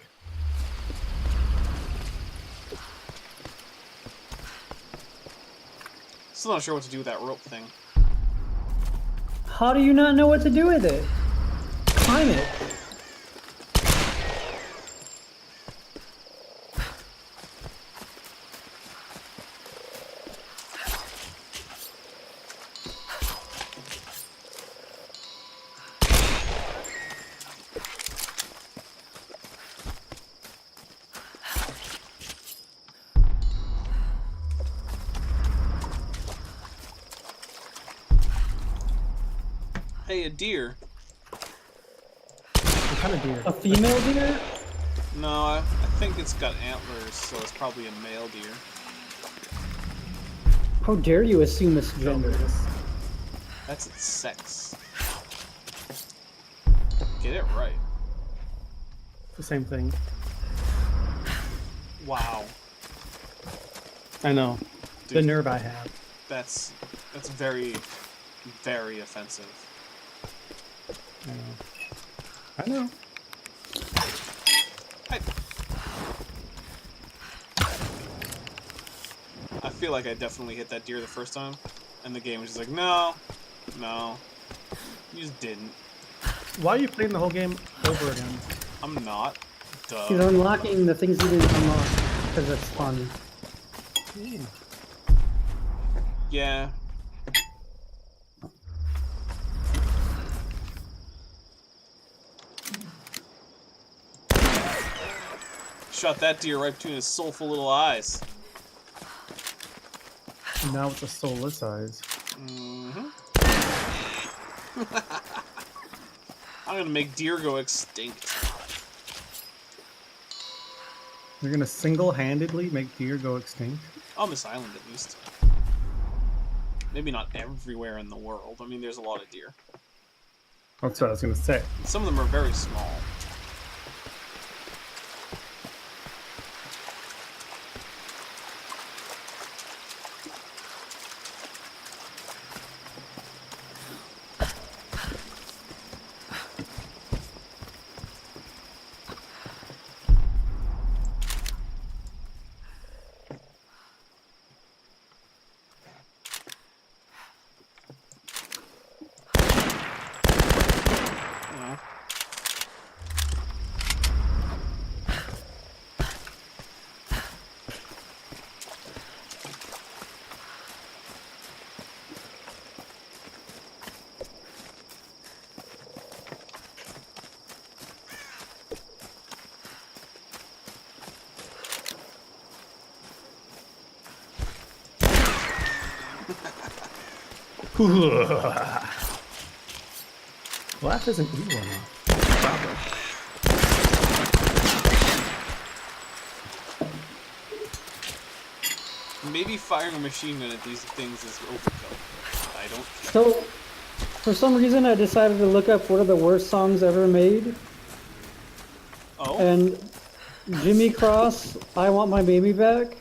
Still not sure what to do with that rope thing. How do you not know what to do with it? Climb it. Hey, a deer. What kind of deer? A female deer? No, I think it's got antlers, so it's probably a male deer. How dare you assume its gender? That's its sex. Get it right. It's the same thing. Wow. I know. The Dude. nerve I have. That's very, very offensive. I know. I feel like I definitely hit that deer the first time, and the game was just like, no, you just didn't. Why are you playing the whole game over again? I'm not. Duh. He's unlocking the things he didn't unlock because it's fun. Yeah. Shot that deer right between his soulful little eyes. And now it's a soulless eyes. Mm-hmm. I'm gonna make deer go extinct. You're gonna single-handedly make deer go extinct? On this island, at least. Maybe not everywhere in the world. I mean, there's a lot of deer. That's what I was gonna say. Some of them are very small. Laugh isn't evil enough. Maybe firing a machine gun at these things is overkill. I don't care. So, for some reason, I decided to look up what are the worst songs ever made. Oh? And Jimmy Cross, I Want My Baby Back.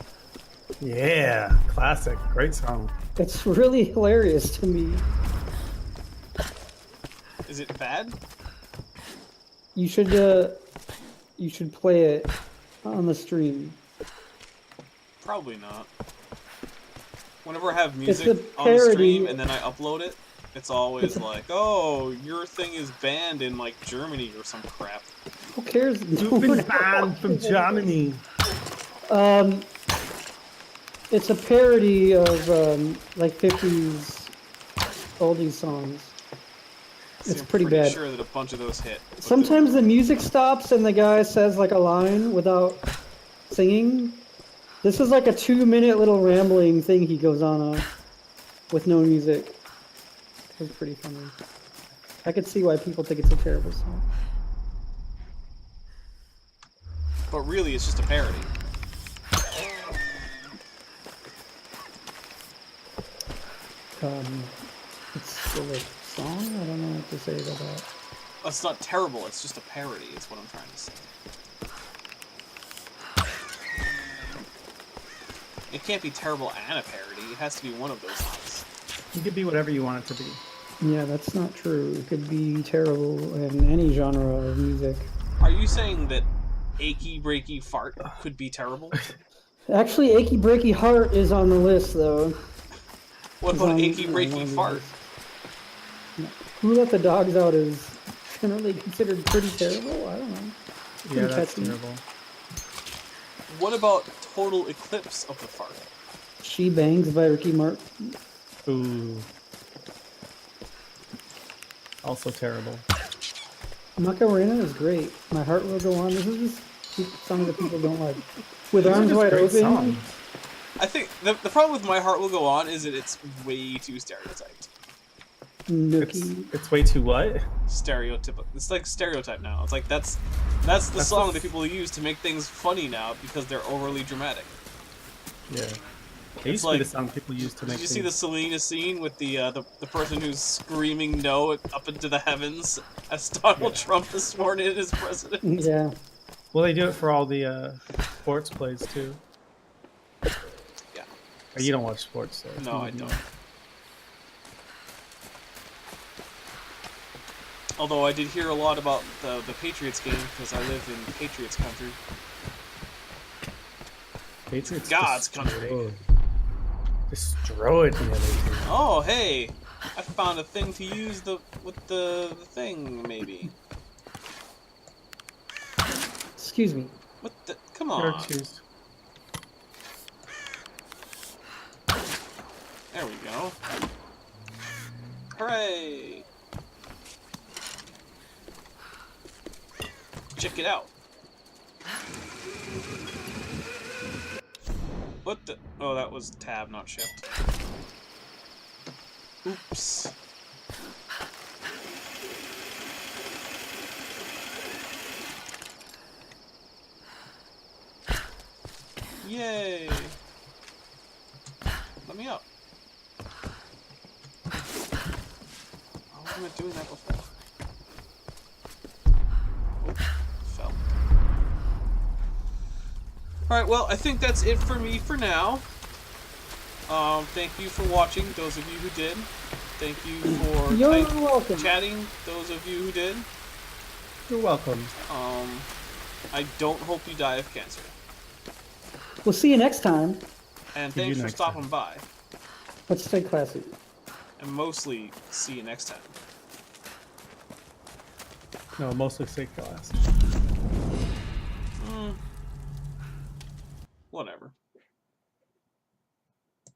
Yeah, classic. Great song. It's really hilarious to me. Is it bad? You should play it on the stream. Probably not. Whenever I have It's music a on the stream parody. and then I upload it, it's always like, oh, your thing is banned in like Germany or some crap. Who cares? You've been banned from Germany. It's a parody of like 50s oldies songs. See, It's I'm pretty bad. Sure that a bunch of those hit. but Sometimes the music stops and the guy says like a line without singing. This is like a 2-minute little rambling thing he goes on with no music. It's pretty funny. I could see why people think it's a terrible song. But really, it's just a parody. It's still a song? I don't know what to say about that. It's not terrible, it's just a parody, is what I'm trying to say. It can't be terrible and a parody, it has to be one of those things. You could be whatever you want it to be. Yeah, that's not true. It could be terrible in any genre of music. Are you saying that Achy Breaky Fart could be terrible? Actually, Achy Breaky Heart is on the list, though. What about Achy Breaky Fart? Who Let the Dogs Out is generally considered pretty terrible? I don't know. Yeah, Pretty that's catchy. terrible. What about Total Eclipse of the Fart? She Bangs by Ricky Martin. Ooh. Also terrible. Macarena is great. My Heart Will Go On. This is just songs that people don't like. With These are Arms just Wide great Open. songs. I think the problem with My Heart Will Go On is that it's way too stereotyped. Nookie. It's way too what? Stereotypical. It's like stereotype now. It's like that's the song that people use to make things funny now because they're overly dramatic. Yeah. It used to be the song people used to make. Did you see the Selena scene with the person who's screaming no up into the heavens as Donald Trump is sworn in as president? Yeah. Well, they do it for all the sports plays too. Yeah. You don't watch sports, so. No, I don't. Although I did hear a lot about the Patriots game because I live in Patriots country. Patriots God's country. Destroyed the other team. Oh, hey! I found a thing to use with the thing, maybe. Excuse me. What the? Come on. Excuse. There we go. Hooray! Check it out. What the? Oh, that was tab, not shift. Oops. Yay! Let me up. Why wasn't I doing that before? Oh, fell. Alright, well, I think that's it for me for now. Thank you for watching, those of you who did. Thank you for You're welcome. chatting, those of you who did. You're welcome. I don't hope you die of cancer. We'll see you next time. And See you thanks for next stopping by. Let's stay classy. And mostly, see you next time. No, mostly stay class.